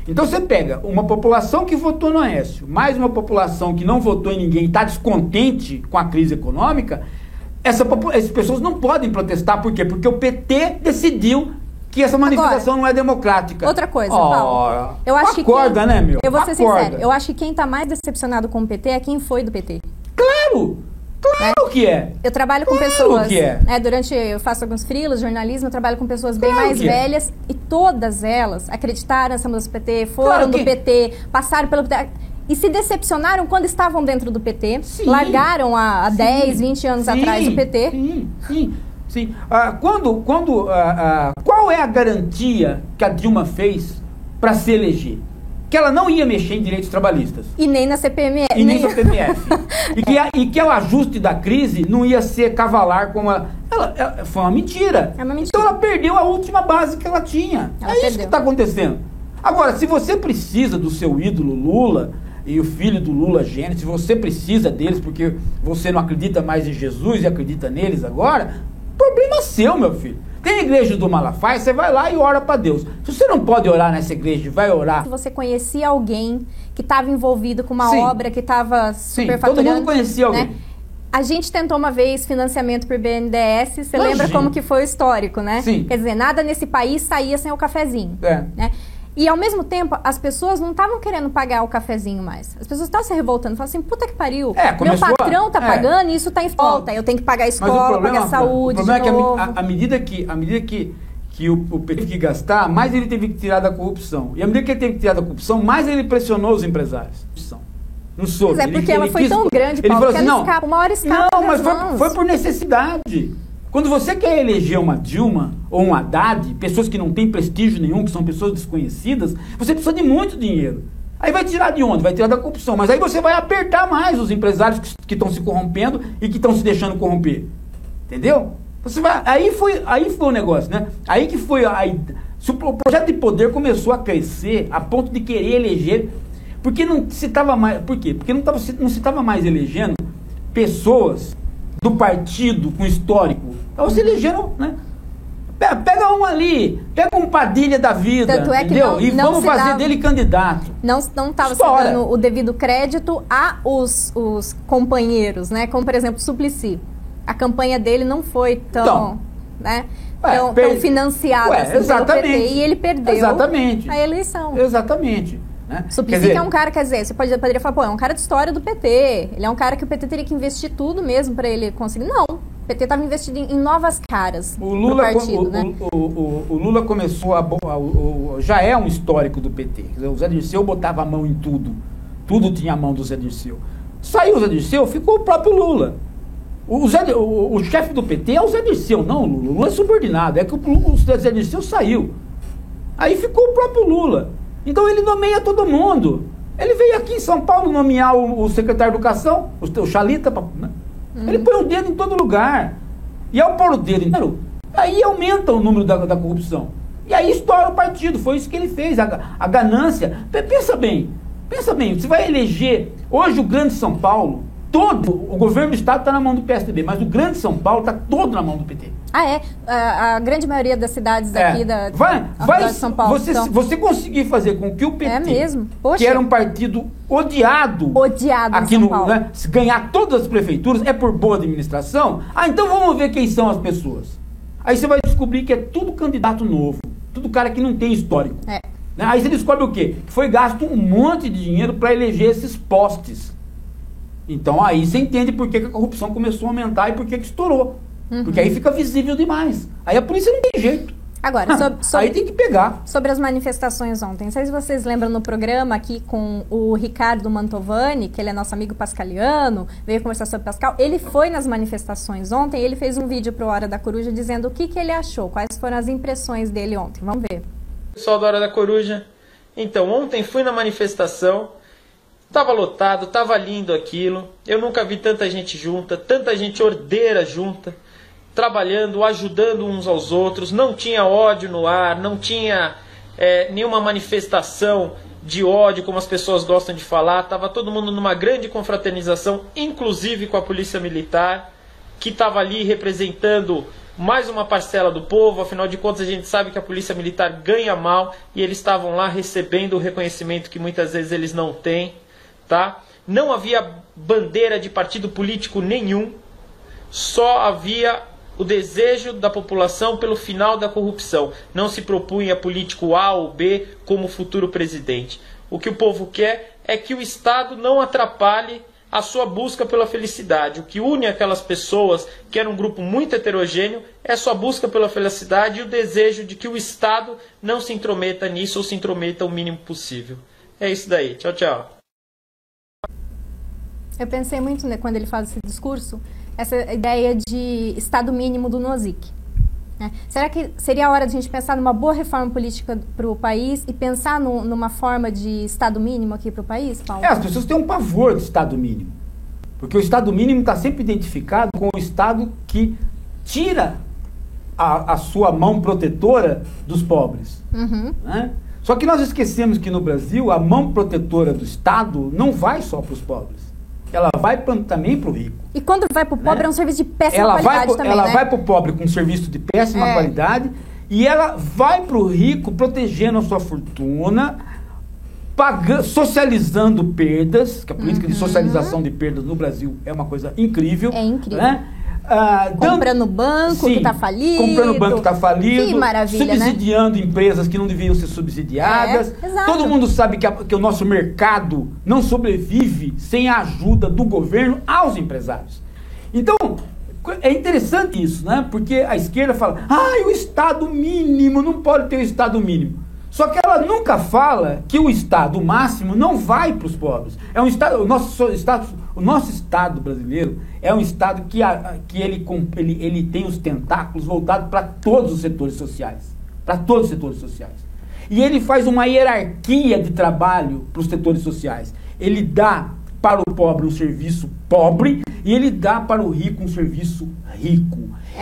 Então você pega uma população que votou no Aécio, mais uma população que não votou em ninguém e está descontente com a crise econômica, essas pessoas não podem protestar. Por quê? Porque o PT decidiu que essa manifestação Agora, não é democrática. Outra coisa, Paulo. Eu acho né, meu? Eu vou ser sincero. Eu acho que quem está mais decepcionado com o PT é quem foi do PT. Claro! Claro que é. Eu trabalho com pessoas. Que é. Eu faço alguns freelas, jornalismo, eu trabalho com pessoas bem mais velhas e todas elas acreditaram nessa mudança do PT, foram do PT, passaram pelo PT e se decepcionaram quando estavam dentro do PT, largaram há 10, 20 anos atrás o PT. Sim. Qual é a garantia que a Dilma fez para se eleger? Que ela não ia mexer em direitos trabalhistas. E nem na CPMF. E nem na CPMF. e que o ajuste da crise não ia ser cavalar como ela foi uma mentira. É uma mentira. Então ela perdeu a última base que ela tinha. Isso que está acontecendo. Agora, se você precisa do seu ídolo Lula e o filho do Lula Gênesis, se você precisa deles porque você não acredita mais em Jesus e acredita neles agora, problema seu, meu filho. Tem a igreja do Malafaia, você vai lá e ora para Deus. Se você não pode orar nessa igreja, vai orar. Se você conhecia alguém que estava envolvido com uma obra que estava superfaturando... todo mundo conhecia alguém. Né? A gente tentou uma vez financiamento por BNDES, você lembra como que foi o histórico, né? Sim. Quer dizer, nada nesse país saía sem o cafezinho. Né? E, ao mesmo tempo, as pessoas não estavam querendo pagar o cafezinho mais. As pessoas estavam se revoltando. Falavam assim, puta que pariu. Meu patrão tá pagando e isso tá em falta. Eu tenho que pagar a escola, pagar a saúde. O problema é que à medida que o PT teve que gastar, mais ele teve que tirar da corrupção. E à medida que ele teve que tirar da corrupção, mais ele pressionou os empresários. Não soube. Mas é porque ela foi tão grande, Paulo, que ela escapa. Uma hora escapa. Não, mas foi por necessidade. Quando você quer eleger uma Dilma ou um Haddad, pessoas que não têm prestígio nenhum, que são pessoas desconhecidas, você precisa de muito dinheiro. Aí vai tirar de onde? Vai tirar da corrupção. Mas aí você vai apertar mais os empresários que estão se corrompendo e que estão se deixando corromper. Entendeu? Você vai, aí foi o negócio, né? Aí que foi o projeto de poder começou a crescer a ponto de querer eleger, porque não se estava mais, por quê? Porque não se estava mais elegendo pessoas do partido com histórico. Então se elegeram, né? Pega um ali, pega um Padilha da vida, Tanto é que entendeu? E não vamos fazer dele candidato. Não estava se dando o devido crédito os companheiros, né? Como, por exemplo, o Suplicy. A campanha dele não foi tão, né? tão financiada assim, pelo PT, e ele perdeu a eleição. Exatamente. Né? Suplicy é um cara, quer dizer, você poderia falar, pô, é um cara de história do PT. Ele é um cara que o PT teria que investir tudo mesmo para ele conseguir. Não. O PT estava investindo em novas caras do partido, né? O Lula começou já é um histórico do PT. Quer dizer, o Zé Dirceu botava a mão em tudo. Tudo tinha a mão do Zé Dirceu. Saiu o Zé Dirceu, ficou o próprio Lula. O chefe do PT é o Zé Dirceu, não o Lula. O Lula é subordinado. É que o Zé Dirceu saiu. Aí ficou o próprio Lula. Então ele nomeia todo mundo. Ele veio aqui em São Paulo nomear o secretário de Educação, o Chalita, né? Ele põe o dedo em todo lugar. E ao pôr o dedo em todo, aí aumenta o número da corrupção. E aí estoura o partido. Foi isso que ele fez. A ganância. Pensa bem. Você vai eleger. Hoje o Grande São Paulo, o governo do estado está na mão do PSDB, mas o Grande São Paulo está todo na mão do PT. Ah, é? A grande maioria das cidades aqui de São Paulo. Você conseguir fazer com que o PT, que era um partido odiado aqui no Paulo, né, ganhar todas as prefeituras, é por boa administração. Então vamos ver quem são as pessoas. Aí você vai descobrir que é tudo candidato novo, tudo cara que não tem histórico. Né? Aí você descobre o quê? Que foi gasto um monte de dinheiro para eleger esses postes. Então aí você entende por que a corrupção começou a aumentar e por que estourou. Porque aí fica visível demais. Aí a polícia não tem jeito. Agora, aí tem que pegar. Sobre as manifestações ontem, não sei se vocês lembram no programa aqui com o Ricardo Mantovani, que ele é nosso amigo pascaliano, veio conversar sobre Pascal. Ele foi nas manifestações ontem, ele fez um vídeo pro Hora da Coruja dizendo o que ele achou, quais foram as impressões dele ontem. Vamos ver. Pessoal da Hora da Coruja, então, ontem fui na manifestação, tava lotado, tava lindo aquilo, eu nunca vi tanta gente junta, tanta gente ordeira junta, trabalhando, ajudando uns aos outros, não tinha ódio no ar, não tinha nenhuma manifestação de ódio, como as pessoas gostam de falar, estava todo mundo numa grande confraternização, inclusive com a Polícia Militar, que estava ali representando mais uma parcela do povo. Afinal de contas a gente sabe que a Polícia Militar ganha mal, e eles estavam lá recebendo o reconhecimento que muitas vezes eles não têm, tá? Não havia bandeira de partido político nenhum, só havia o desejo da população pelo final da corrupção. Não se propunha político A ou B como futuro presidente. O que o povo quer é que o Estado não atrapalhe a sua busca pela felicidade. O que une aquelas pessoas, que era um grupo muito heterogêneo, é a sua busca pela felicidade e o desejo de que o Estado não se intrometa nisso, ou se intrometa o mínimo possível. É isso daí. Tchau, tchau. Eu pensei muito, né, quando ele faz esse discurso, essa ideia de Estado mínimo do Nozick. Né? Será que seria a hora de a gente pensar numa boa reforma política para o país e pensar numa forma de Estado mínimo aqui para o país, Paulo? As pessoas têm um pavor do Estado mínimo. Porque o Estado mínimo está sempre identificado com o Estado que tira a sua mão protetora dos pobres. Né? Só que nós esquecemos que no Brasil a mão protetora do Estado não vai só para os pobres. Ela vai também para o rico. E quando vai para o pobre, é um serviço de péssima qualidade também, Ela vai para o pobre com um serviço de péssima qualidade, e ela vai para o rico protegendo a sua fortuna, socializando perdas, que a política de socialização de perdas no Brasil é uma coisa incrível. É incrível. Né? Comprando banco que está falido. Comprando banco que está falido. Que maravilha, subsidiando empresas que não deviam ser subsidiadas. Todo mundo sabe que o nosso mercado não sobrevive sem a ajuda do governo aos empresários. Então, é interessante isso, né? Porque a esquerda fala, o Estado mínimo, não pode ter o Estado mínimo. Só que ela nunca fala que o Estado máximo não vai para os pobres. O nosso Estado brasileiro é um Estado que ele tem os tentáculos voltados para todos os setores sociais. Para todos os setores sociais. E ele faz uma hierarquia de trabalho para os setores sociais. Ele dá para o pobre um serviço pobre e ele dá para o rico um serviço rico.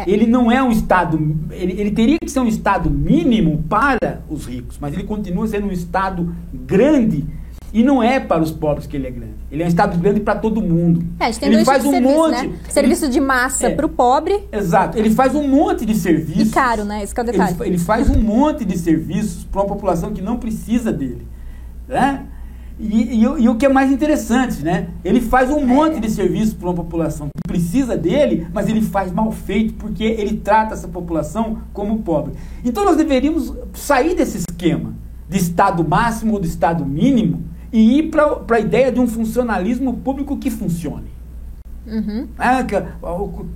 Ele não é um Estado, ele teria que ser um Estado mínimo para os ricos, mas ele continua sendo um Estado grande e não é para os pobres que ele é grande. Ele é um Estado grande para todo mundo. A gente tem ele dois faz tipos de um serviço, monte, né? Serviço de massa para o pobre. Exato. Ele faz um monte de serviços. E caro, né? Esse que é o detalhe. Ele faz um monte de serviços para uma população que não precisa dele. Né? E o que é mais interessante, né? Ele faz um monte de serviços para uma população que precisa dele, mas ele faz mal feito porque ele trata essa população como pobre. Então nós deveríamos sair desse esquema de Estado máximo ou de Estado mínimo e ir para a ideia de um funcionalismo público que funcione. Uhum.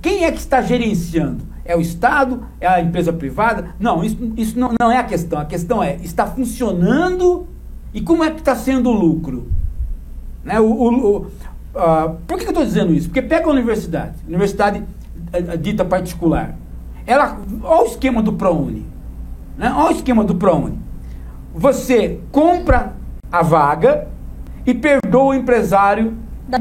Quem é que está gerenciando? É o Estado? É a empresa privada? Não, isso não é a questão. A questão é, está funcionando e como é que está sendo o lucro? Né? Por que eu estou dizendo isso? Porque pega a universidade dita particular. Olha o esquema do ProUni. Né? Olha o esquema do ProUni. Você compra a vaga e perdoa o empresário da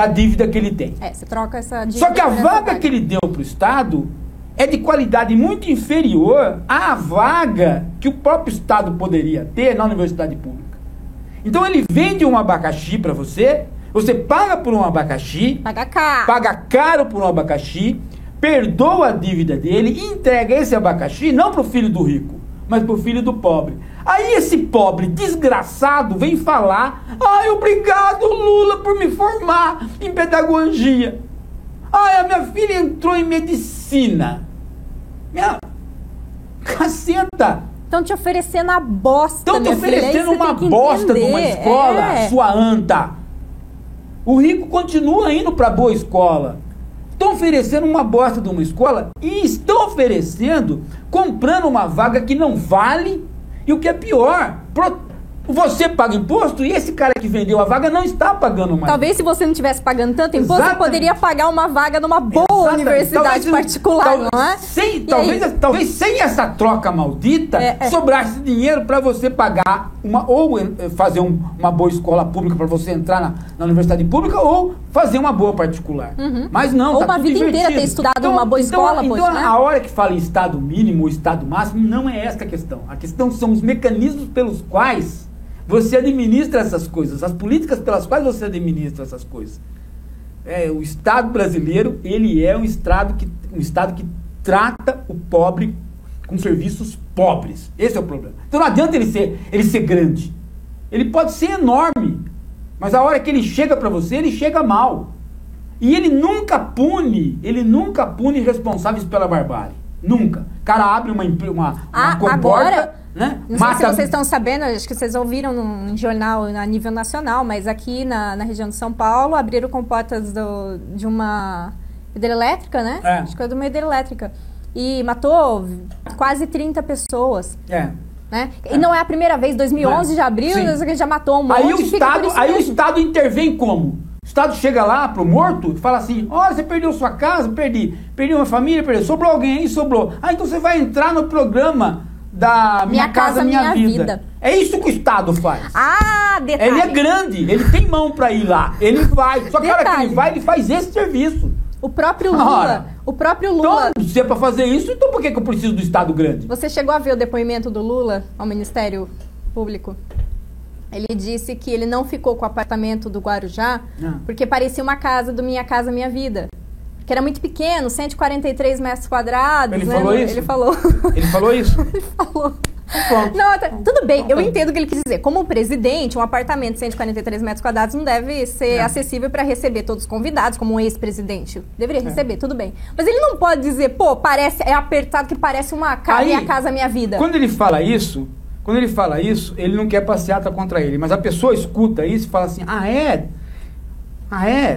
dívida que ele tem. Você troca essa dívida. Só que a vaga que ele deu para o Estado é de qualidade muito inferior à vaga que o próprio Estado poderia ter na universidade pública. Então ele vende um abacaxi para você, você paga por um abacaxi, paga caro por um abacaxi, perdoa a dívida dele e entrega esse abacaxi não para o filho do rico, mas para o filho do pobre. Aí esse pobre desgraçado vem falar: ai, obrigado Lula por me formar em pedagogia. Ai, a minha filha entrou em medicina. Minha caceta. Estão te oferecendo a bosta, Estão te oferecendo uma bosta de uma escola, sua anta. O rico continua indo para boa escola. Estão oferecendo uma bosta de uma escola e estão oferecendo, comprando uma vaga que não vale. E o que é pior, você paga imposto e esse cara que vendeu a vaga não está pagando mais. Talvez se você não estivesse pagando tanto imposto, você poderia pagar uma vaga numa boa universidade particular, não é? Talvez sem essa troca maldita, sobrasse dinheiro para você pagar ou fazer uma boa escola pública para você entrar na universidade pública ou fazer uma boa particular. Uhum. Mas não, ou uma vida inteira ter estudado uma boa escola. Então, né? A hora que fala em Estado mínimo ou Estado máximo, não é essa a questão. A questão são os mecanismos pelos quais você administra essas coisas, as políticas pelas quais você administra essas coisas. O Estado brasileiro, ele é um Estado que trata o pobre com serviços pobres. Esse é o problema. Então não adianta ele ser grande. Ele pode ser enorme, mas a hora que ele chega para você, ele chega mal. E ele nunca pune responsáveis pela barbárie. Nunca. O cara abre uma comporta... Agora... Né? Não sei se vocês estão sabendo, acho que vocês ouviram num jornal a nível nacional, mas aqui na região de São Paulo abriram comportas de uma hidrelétrica, né? Acho que é de uma hidrelétrica. E matou quase 30 pessoas. Né? E não é a primeira vez, 2011 já abriu, já matou um monte. Aí o Estado intervém como? O Estado chega lá pro morto e fala assim: olha, você perdeu sua casa, perdi uma família, sobrou alguém aí, sobrou. Então você vai entrar no programa da Minha Casa Minha Vida. É isso que o Estado faz. Detalhe. Ele é grande, ele tem mão pra ir lá. Ele vai. Só que a hora que ele vai, ele faz esse serviço. O próprio Lula. Então, se é pra fazer isso, então por que eu preciso do Estado grande? Você chegou a ver o depoimento do Lula ao Ministério Público? Ele disse que ele não ficou com o apartamento do Guarujá porque parecia uma casa do Minha Casa Minha Vida. Que era muito pequeno, 143 metros quadrados. Ele falou isso? Ele falou. Ele falou isso? Ele falou. Não, tudo bem, eu entendo o que ele quis dizer. Como presidente, um apartamento de 143 metros quadrados não deve ser acessível para receber todos os convidados, como um ex-presidente. Deveria receber, tudo bem. Mas ele não pode dizer, é apertado que parece uma casa, Minha Casa Minha Vida. Quando ele fala isso, ele não quer passeata contra ele. Mas a pessoa escuta isso e fala assim,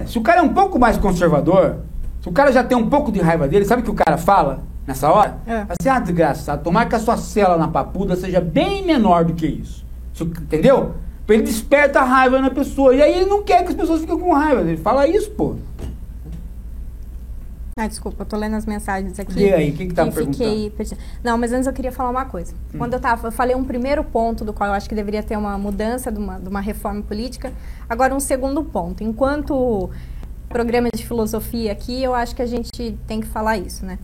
se o cara é um pouco mais conservador, se o cara já tem um pouco de raiva dele, sabe o que o cara fala nessa hora? Assim, desgraçado, tomara que a sua cela na Papuda seja bem menor do que isso. Entendeu? Ele desperta a raiva na pessoa. E aí ele não quer que as pessoas fiquem com raiva. Ele fala isso, pô. Desculpa, eu tô lendo as mensagens aqui. E aí, o que tá perguntando? Não, mas antes eu queria falar uma coisa. Quando eu falei um primeiro ponto do qual eu acho que deveria ter uma mudança de uma reforma política, agora um segundo ponto. Enquanto programa de filosofia aqui, eu acho que a gente tem que falar isso, né?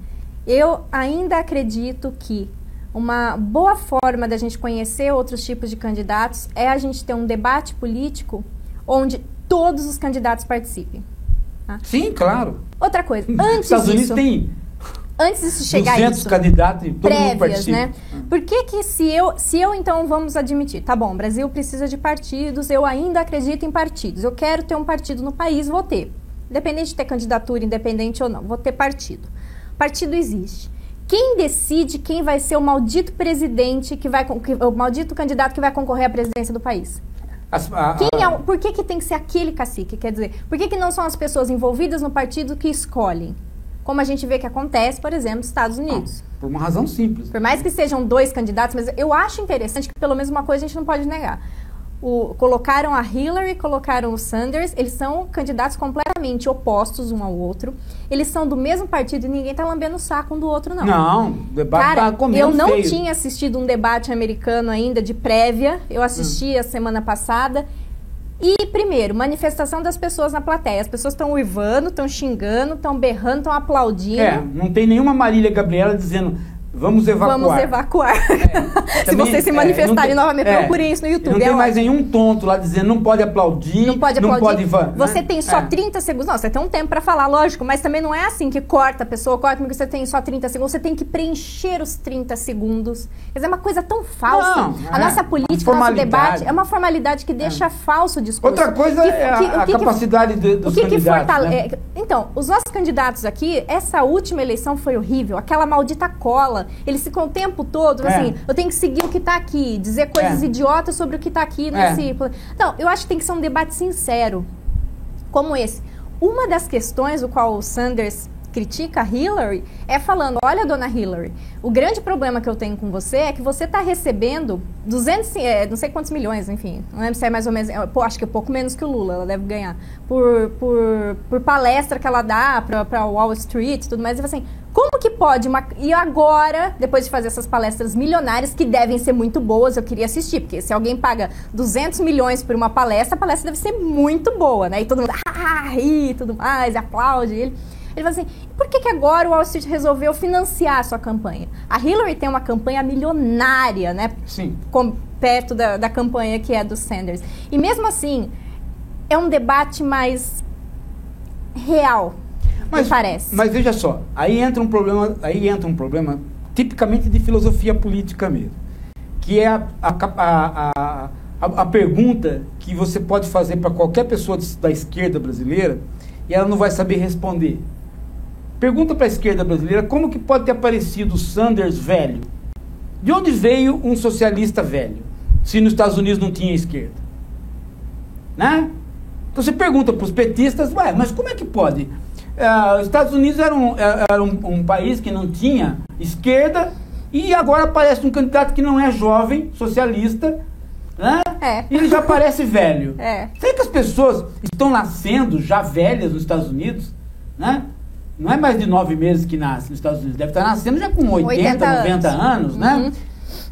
Eu ainda acredito que uma boa forma da gente conhecer outros tipos de candidatos é a gente ter um debate político onde todos os candidatos participem. Tá? Sim, claro. Outra coisa, antes Estados disso... Unidos tem antes disso chegar 200 isso, candidatos e todo mundo participa. né? Por que se eu então vamos admitir, tá bom, o Brasil precisa de partidos, eu ainda acredito em partidos, eu quero ter um partido no país, vou ter. Independente de ter candidatura, independente ou não, vou ter partido. Partido existe. Quem decide quem vai ser o maldito presidente, o maldito candidato que vai concorrer à presidência do país? Por que tem que ser aquele cacique? Quer dizer, por que não são as pessoas envolvidas no partido que escolhem? Como a gente vê que acontece, por exemplo, nos Estados Unidos. Por uma razão simples. Por mais que sejam 2 candidatos, mas eu acho interessante que pelo menos uma coisa a gente não pode negar. Colocaram a Hillary, colocaram o Sanders, eles são candidatos completamente opostos um ao outro. Eles são do mesmo partido e ninguém tá lambendo o saco um do outro, não. Não, o debate tá comendo eu não feio. tinha assistido um debate americano ainda de prévia, eu assisti a semana passada. E, primeiro, manifestação das pessoas na plateia. As pessoas estão uivando, estão xingando, estão berrando, estão aplaudindo. Não tem nenhuma Marília Gabriela dizendo... Vamos evacuar. Vamos evacuar. Se vocês se manifestarem novamente, procurem isso no YouTube. Não tem mais nenhum tonto lá dizendo não pode aplaudir. Não pode aplaudir. Você tem só 30 segundos. Não, você tem um tempo para falar, lógico, mas também não é assim que corta a pessoa, porque você tem só 30 segundos. Você tem que preencher os 30 segundos. Quer dizer, é uma coisa tão falsa. A nossa política, o nosso debate é uma formalidade que deixa falso o discurso. Outra coisa é a capacidade dos candidatos. Né? Então, os nossos candidatos aqui, essa última eleição foi horrível. Aquela maldita cola. Eles ficam o tempo todo, assim, eu tenho que seguir o que está aqui, dizer coisas idiotas sobre o que está aqui nesse... Então, eu acho que tem que ser um debate sincero, como esse. Uma das questões o qual o Sanders critica a Hillary é falando, olha, dona Hillary, o grande problema que eu tenho com você é que você está recebendo 200, não sei quantos milhões, enfim, não lembro se é mais ou menos, acho que é pouco menos que o Lula, ela deve ganhar, por palestra que ela dá para Wall Street e tudo mais, e assim, como que pode e agora, depois de fazer essas palestras milionárias, que devem ser muito boas, eu queria assistir, porque se alguém paga 200 milhões por uma palestra, a palestra deve ser muito boa, né? E todo mundo ri e tudo mais, e aplaude ele. Ele fala assim, por que agora o Wall Street resolveu financiar a sua campanha? A Hillary tem uma campanha milionária, né? Sim. Perto da campanha que é do Sanders. E mesmo assim, é um debate mais real. Mas parece. Mas veja só, aí entra um problema tipicamente de filosofia política mesmo, que é a pergunta que você pode fazer para qualquer pessoa da esquerda brasileira e ela não vai saber responder. Pergunta para a esquerda brasileira como que pode ter aparecido o Sanders velho. De onde veio um socialista velho, se nos Estados Unidos não tinha esquerda? Né? Então você pergunta para os petistas, mas como é que pode? Os Estados Unidos era um país que não tinha esquerda e agora aparece um candidato que não é jovem, socialista, né? E ele já parece velho. Será que as pessoas estão nascendo já velhas nos Estados Unidos? Né? Não é mais de 9 meses que nasce nos Estados Unidos, deve estar nascendo já com 80 90 anos, né?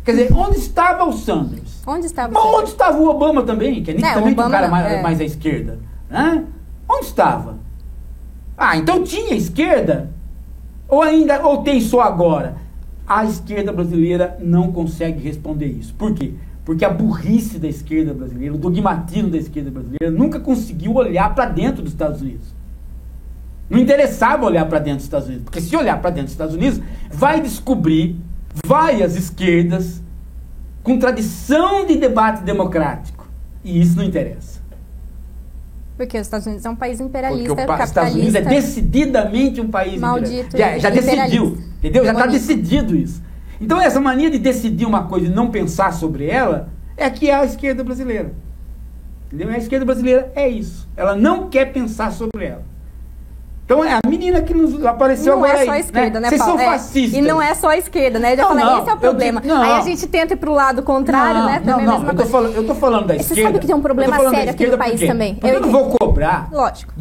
Quer dizer, onde estava o Sanders? Onde estava onde estava o Obama também, que é nitidamente um cara mais à esquerda, né? Onde estava? Então tinha esquerda? Ou tem só agora? A esquerda brasileira não consegue responder isso. Por quê? Porque a burrice da esquerda brasileira, o dogmatismo da esquerda brasileira nunca conseguiu olhar para dentro dos Estados Unidos. Não interessava olhar para dentro dos Estados Unidos, porque se olhar para dentro dos Estados Unidos, vai descobrir várias esquerdas com tradição de debate democrático. E isso não interessa. Porque os Estados Unidos é um país imperialista, porque capitalista. Os Estados Unidos é decididamente um país maldito. Já decidiu, entendeu? Já está decidido isso. Então essa mania de decidir uma coisa e não pensar sobre ela é que é a esquerda brasileira. Entendeu? A esquerda brasileira é isso. Ela não quer pensar sobre ela. Então é a menina que nos apareceu agora aí. Não é só a esquerda, né, Vocês Paulo? são fascistas. E não é só a esquerda, né? Eu já falei, esse é o problema. Aí a gente tenta ir pro lado contrário, né? Também não, eu tô falando da esquerda. Você sabe que tem um problema sério aqui no país também. Porque eu não vou cobrar Lógico.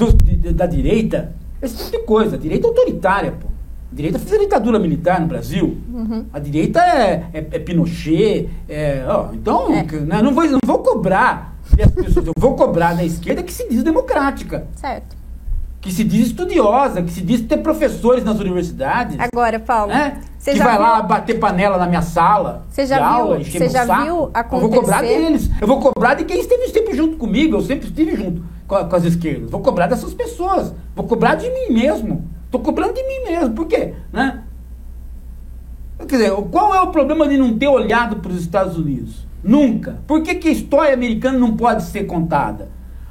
Da direita Esse tipo de coisa. A direita autoritária, pô. A direita fez a ditadura militar no Brasil. A direita é Pinochet. Então, né, não vou cobrar das pessoas. Eu vou cobrar da esquerda que se diz democrática. Certo. Que se diz estudiosa, que se diz ter professores nas universidades. Agora, Paulo, que vai lá bater panela na minha sala de aula, encher meu saco. Viu acontecer? Eu vou cobrar deles. Eu vou cobrar de quem esteve sempre junto comigo. Eu sempre estive junto com as esquerdas. Vou cobrar dessas pessoas. Vou cobrar de mim mesmo. Estou cobrando de mim mesmo. Por quê? Né? Quer dizer, qual é o problema de não ter olhado para os Estados Unidos? Nunca. Por que a história americana não pode ser contada?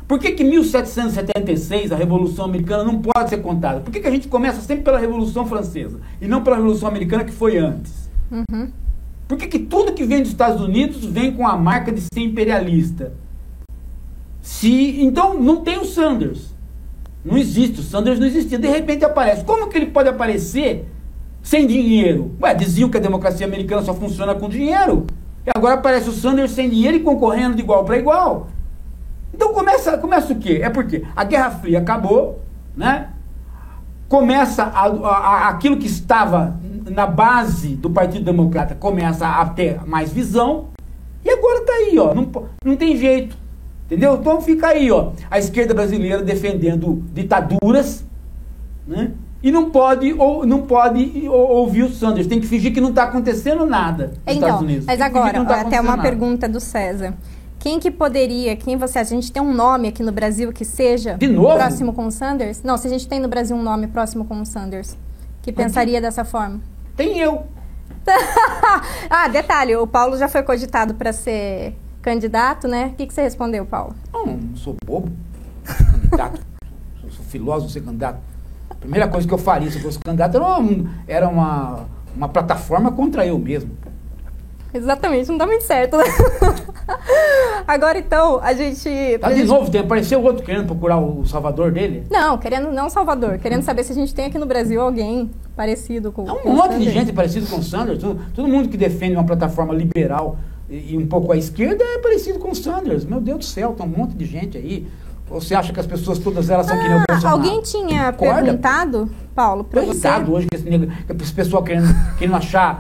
Por que 1776, a Revolução Americana, não pode ser contada? Por que a gente começa sempre pela Revolução Francesa e não pela Revolução Americana, que foi antes? Por que tudo que vem dos Estados Unidos vem com a marca de ser imperialista? Então, não tem o Sanders. Não existe, o Sanders não existia. De repente aparece. Como que ele pode aparecer sem dinheiro? Diziam que a democracia americana só funciona com dinheiro. E agora aparece o Sanders sem dinheiro e concorrendo de igual para igual. Então começa o quê? É porque a Guerra Fria acabou, né? Começa aquilo que estava na base do Partido Democrata começa a ter mais visão, e agora tá aí, ó, não tem jeito, entendeu? Então fica aí, ó, a esquerda brasileira defendendo ditaduras, né? E não pode ouvir o Sanders, tem que fingir que não está acontecendo nada nos Estados Unidos. Mas agora, até uma pergunta do César. Quem que poderia, a gente tem um nome aqui no Brasil que seja próximo com o Sanders? Não, se a gente tem no Brasil um nome próximo com o Sanders, que pensaria dessa forma? Tem eu. Detalhe, o Paulo já foi cogitado para ser candidato, né? O que você respondeu, Paulo? Não sou bobo. Candidato. Sou filósofo, ser candidato. A primeira coisa que eu faria se eu fosse candidato era uma plataforma contra eu mesmo. Exatamente, não dá muito certo, né? Agora, então, a gente... novo, apareceu outro querendo procurar o salvador dele? Não Salvador, querendo saber se a gente tem aqui no Brasil alguém parecido com o Sanders. Um monte de gente parecido com o Sanders. Todo mundo que defende uma plataforma liberal e um pouco à esquerda é parecido com o Sanders. Meu Deus do céu, tem um monte de gente aí. Você acha que as pessoas todas elas são que nem o Bolsonaro? Alguém tinha perguntado, Paulo, para você? Hoje que esse pessoal querendo achar...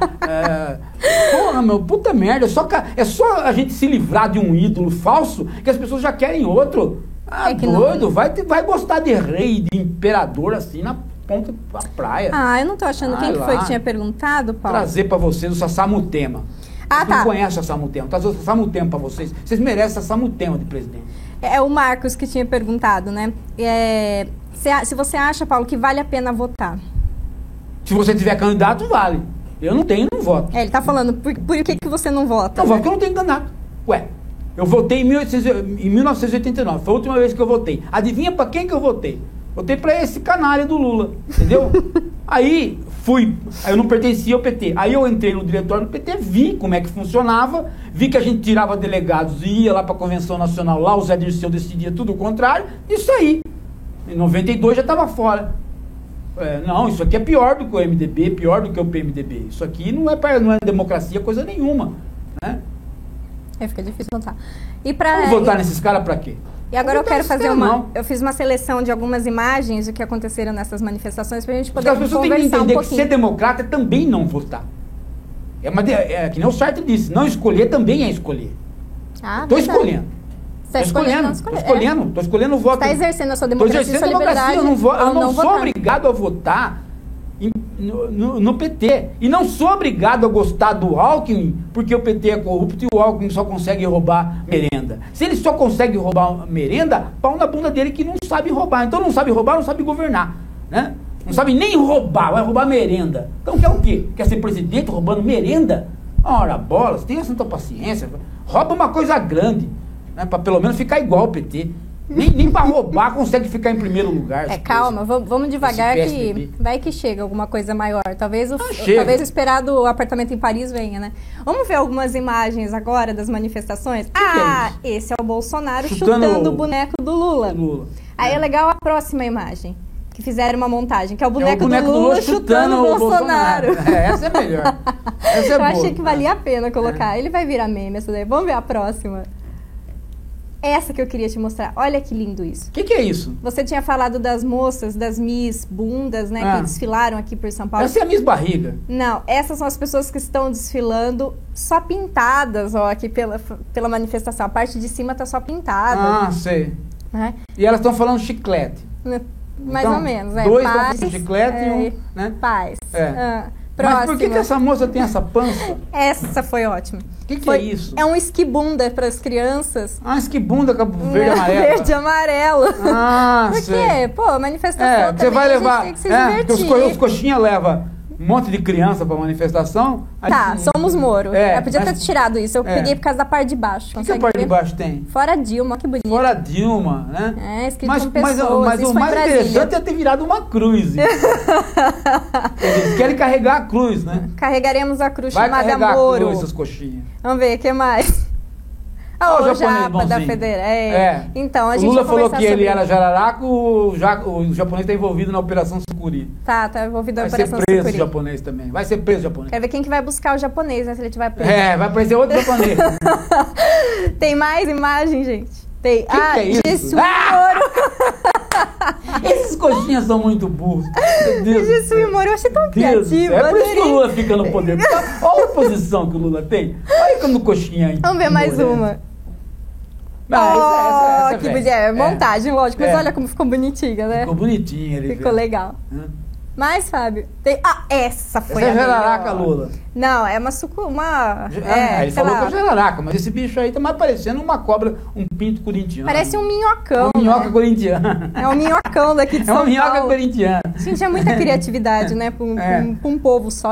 Porra, meu, puta merda. É só a gente se livrar de um ídolo falso que as pessoas já querem outro. Doido. Não... Vai gostar de rei, de imperador, assim, na ponta da praia. Eu não tô achando. Quem que foi que tinha perguntado, Paulo? Trazer para vocês o Sassamutema. Vocês não conhecem o Sassamutema. Trazer o Sassamutema para vocês. Vocês merecem o Sassamutema de presidente. É o Marcos que tinha perguntado, né? Se você acha, Paulo, que vale a pena votar? Se você tiver candidato, vale. Eu não tenho, não voto. Ele tá falando, por que você não vota? Não voto porque eu não tenho candidato. Eu votei em 1989. Foi a última vez que eu votei. Adivinha pra quem que eu votei? Votei pra esse canalha do Lula, entendeu? Aí eu não pertencia ao PT. Aí eu entrei no diretório do PT, vi como é que funcionava, vi que a gente tirava delegados e ia lá pra Convenção Nacional, lá o Zé Dirceu decidia tudo o contrário, isso aí. Em 92 já estava fora. Não, isso aqui é pior do que o MDB, pior do que o PMDB. Isso aqui não é democracia, coisa nenhuma. Né? Fica difícil votar. Vamos votar nesses caras pra quê? E agora eu quero fazer eu fiz uma seleção de algumas imagens do que aconteceram nessas manifestações pra gente poder conversar um pouquinho. As pessoas têm que entender que ser democrata é também não votar. Que nem o Sartre disse, não escolher também é escolher. Estou escolhendo. Estou escolhendo o voto. Está exercendo a sua democracia, Estou exercendo a democracia. Eu não sou obrigado a votar no PT. E não sou obrigado a gostar do Alckmin, porque o PT é corrupto e o Alckmin só consegue roubar merenda. Se ele só consegue roubar merenda, pau na bunda dele que não sabe roubar. Então não sabe roubar, não sabe governar. Né? Não sabe nem roubar, vai roubar merenda. Então quer o quê? Quer ser presidente roubando merenda? Ora, bolas, tenha santa paciência. Rouba uma coisa grande. Né, para pelo menos ficar igual ao PT. Nem para roubar consegue ficar em primeiro lugar. Calma, vamos devagar que vai que chega alguma coisa maior. Talvez o esperado apartamento em Paris venha, né? Vamos ver algumas imagens agora das manifestações? Esse é o Bolsonaro chutando o boneco do Lula. Aí é legal a próxima imagem, que fizeram uma montagem, que é o boneco do Lula chutando o Bolsonaro. Essa é melhor. Essa é Eu achei que valia a pena colocar. Ele vai virar meme essa daí. Vamos ver a próxima. essa que eu queria te mostrar. Olha que lindo isso. O que é isso? Você tinha falado das moças, das Miss Bundas, né? Que desfilaram aqui por São Paulo. Essa é a Miss Barriga. Não, essas são as pessoas que estão desfilando só pintadas, ó, aqui pela manifestação. A parte de cima tá só pintada. Ah, sei. Né? E elas estão falando chiclete. Mais então, ou menos. Dois paz, estão com chiclete e um, né? Paz. Mas por que essa moça tem essa pança? Essa foi ótima. O que é isso? É um esquibunda para as crianças. Ah, esquibunda verde e amarelo. Verde e amarelo. Ah, por sei. quê? Pô, manifestação também, você vai levar, a gente tem que se divertir. Os coxinha levam um monte de criança pra manifestação. Tá, somos Moro. Eu podia ter tirado isso. Eu peguei por causa da parte de baixo. O que a parte de baixo tem? Fora Dilma, que bonito. Fora Dilma, né? Escrito com pessoas. Mas o mais interessante é ter virado uma cruz. Eles querem carregar a cruz, né? Carregaremos a cruz Vai chamada carregar Moro. A cruz, essas coxinhas. Vamos ver, o que mais? O japa da Federal. Então, a gente o Lula falou que ele era isso. jararaca, o japonês está envolvido na Operação Sucuri. Tá envolvido na Operação Sucuri. Vai ser preso o japonês também. Vai ser preso o japonês. Quer ver quem que vai buscar o japonês, né? Se ele tiver preso. Vai aparecer outro japonês. Tem mais imagem, gente? Tem. Que é isso? Jesuí Moro. Esses coxinhas são muito burros. Jesuí Moro, eu achei tão criativo. É por isso que o Lula fica no poder. Olha a oposição que o Lula tem. Olha como coxinha aí. Vamos ver mais uma. Essa que bonita. Montagem, lógico. Mas olha como ficou bonitinha, né? Ficou bonitinha ali. Ficou legal. Mais, Fábio? Tem... essa foi essa a jararaca, Lula. Não, é uma ele falou que é jararaca, mas esse bicho aí tá mais parecendo uma cobra, um pinto corintiano. Parece um minhocão. Um minhoca corintiana. É um minhocão daqui de São Paulo. É uma minhoca corintiana. Gente, é muita criatividade, né? Pra um povo só.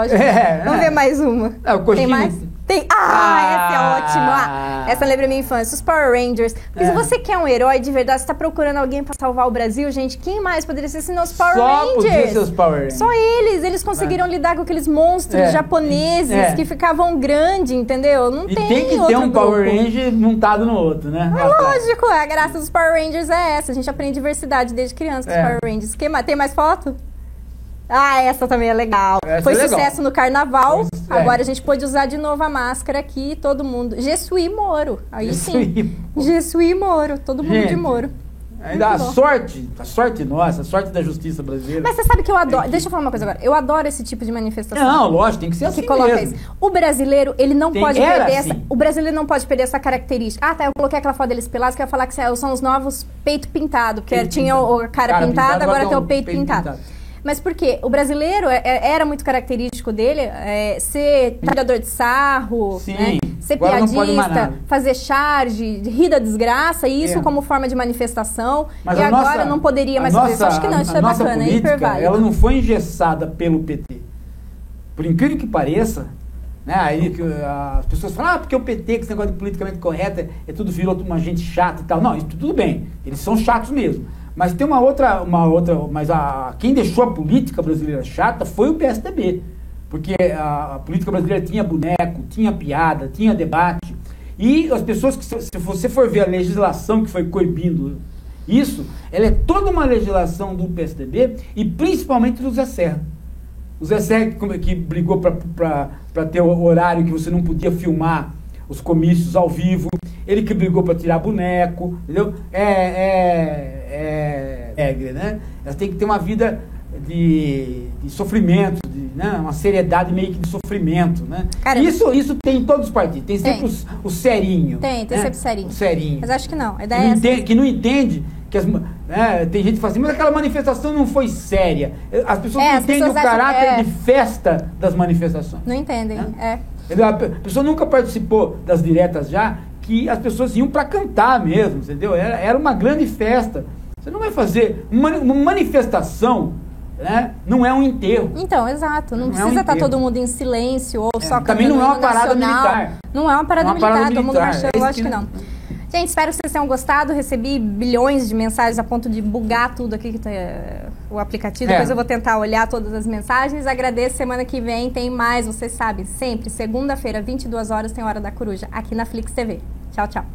Vamos ver mais uma. Tem mais? Tem. Essa é ótima. Essa lembra minha infância. Os Power Rangers. Porque se você quer um herói de verdade, você tá procurando alguém pra salvar o Brasil, gente, quem mais poderia ser senão os Power Rangers? Podia ser os Power Rangers. Só eles conseguiram lidar com aqueles monstros japoneses que ficavam grandes, entendeu? Não tem tem que ter um Power Ranger montado no outro, né? Lógico, a graça dos Power Rangers é essa. A gente aprende diversidade desde criança com os Power Rangers. Tem mais foto? Essa também é legal. Foi sucesso no carnaval. Agora a gente pôde usar de novo a máscara aqui, todo mundo. Jesuí Moro. Aí sim. Jesuí Moro. Todo mundo de Moro. Ainda a sorte nossa, a sorte da justiça brasileira. Mas você sabe que eu adoro. Deixa eu falar uma coisa agora. Eu adoro esse tipo de manifestação. Não, lógico, tem que ser assim mesmo. O brasileiro, ele não pode perder essa. O brasileiro não pode perder essa característica. Eu coloquei aquela foto deles pelados que eu ia falar que são os novos peito pintado. Porque tinha a cara pintada, agora tem o peito pintado. Mas por quê? O brasileiro era muito característico dele ser tirador de sarro, né? Ser piadista, fazer charge, rir da desgraça, e isso como forma de manifestação. Mas e agora não poderia mais fazer isso. Acho que não, isso é bacana, é hiperválido. Ela não foi engessada pelo PT. Por incrível que pareça, né? Aí que as pessoas falam, porque o PT, que esse negócio de politicamente correto, tudo virou uma gente chata e tal. Não, isso tudo bem, eles são chatos mesmo. Mas tem mas quem deixou a política brasileira chata foi o PSDB. Porque a política brasileira tinha boneco, tinha piada, tinha debate. E as pessoas que, se você for ver a legislação que foi coibindo isso, ela é toda uma legislação do PSDB e principalmente do Zé Serra. O Zé Serra que brigou para ter o horário que você não podia filmar os comícios ao vivo. Ele que brigou para tirar boneco, entendeu? Né? Ela tem que ter uma vida de sofrimento, né? Uma seriedade meio que de sofrimento, né? Isso tem em todos os partidos. Tem sempre o serinho. Tem né? sempre serinho. O serinho. Mas acho que não. A ideia que não entende que tem gente que fala assim, mas aquela manifestação não foi séria. As pessoas não entendem o caráter de festa das manifestações. Não entendem, né? A pessoa nunca participou das diretas que as pessoas iam para cantar mesmo, entendeu? Era uma grande festa. Você não vai fazer uma manifestação, né? Não é um enterro. Então, exato. Não precisa estar todo mundo em silêncio ou só cantando. Também não é uma parada militar. Não é uma parada militar, todo mundo marchando, eu acho que não. Gente, espero que vocês tenham gostado. Recebi bilhões de mensagens a ponto de bugar tudo aqui que tá o aplicativo. Depois eu vou tentar olhar todas as mensagens. Agradeço. Semana que vem tem mais, vocês sabem, sempre. Segunda-feira, 22 horas, tem Hora da Coruja, aqui na Flix TV. Tchau, tchau.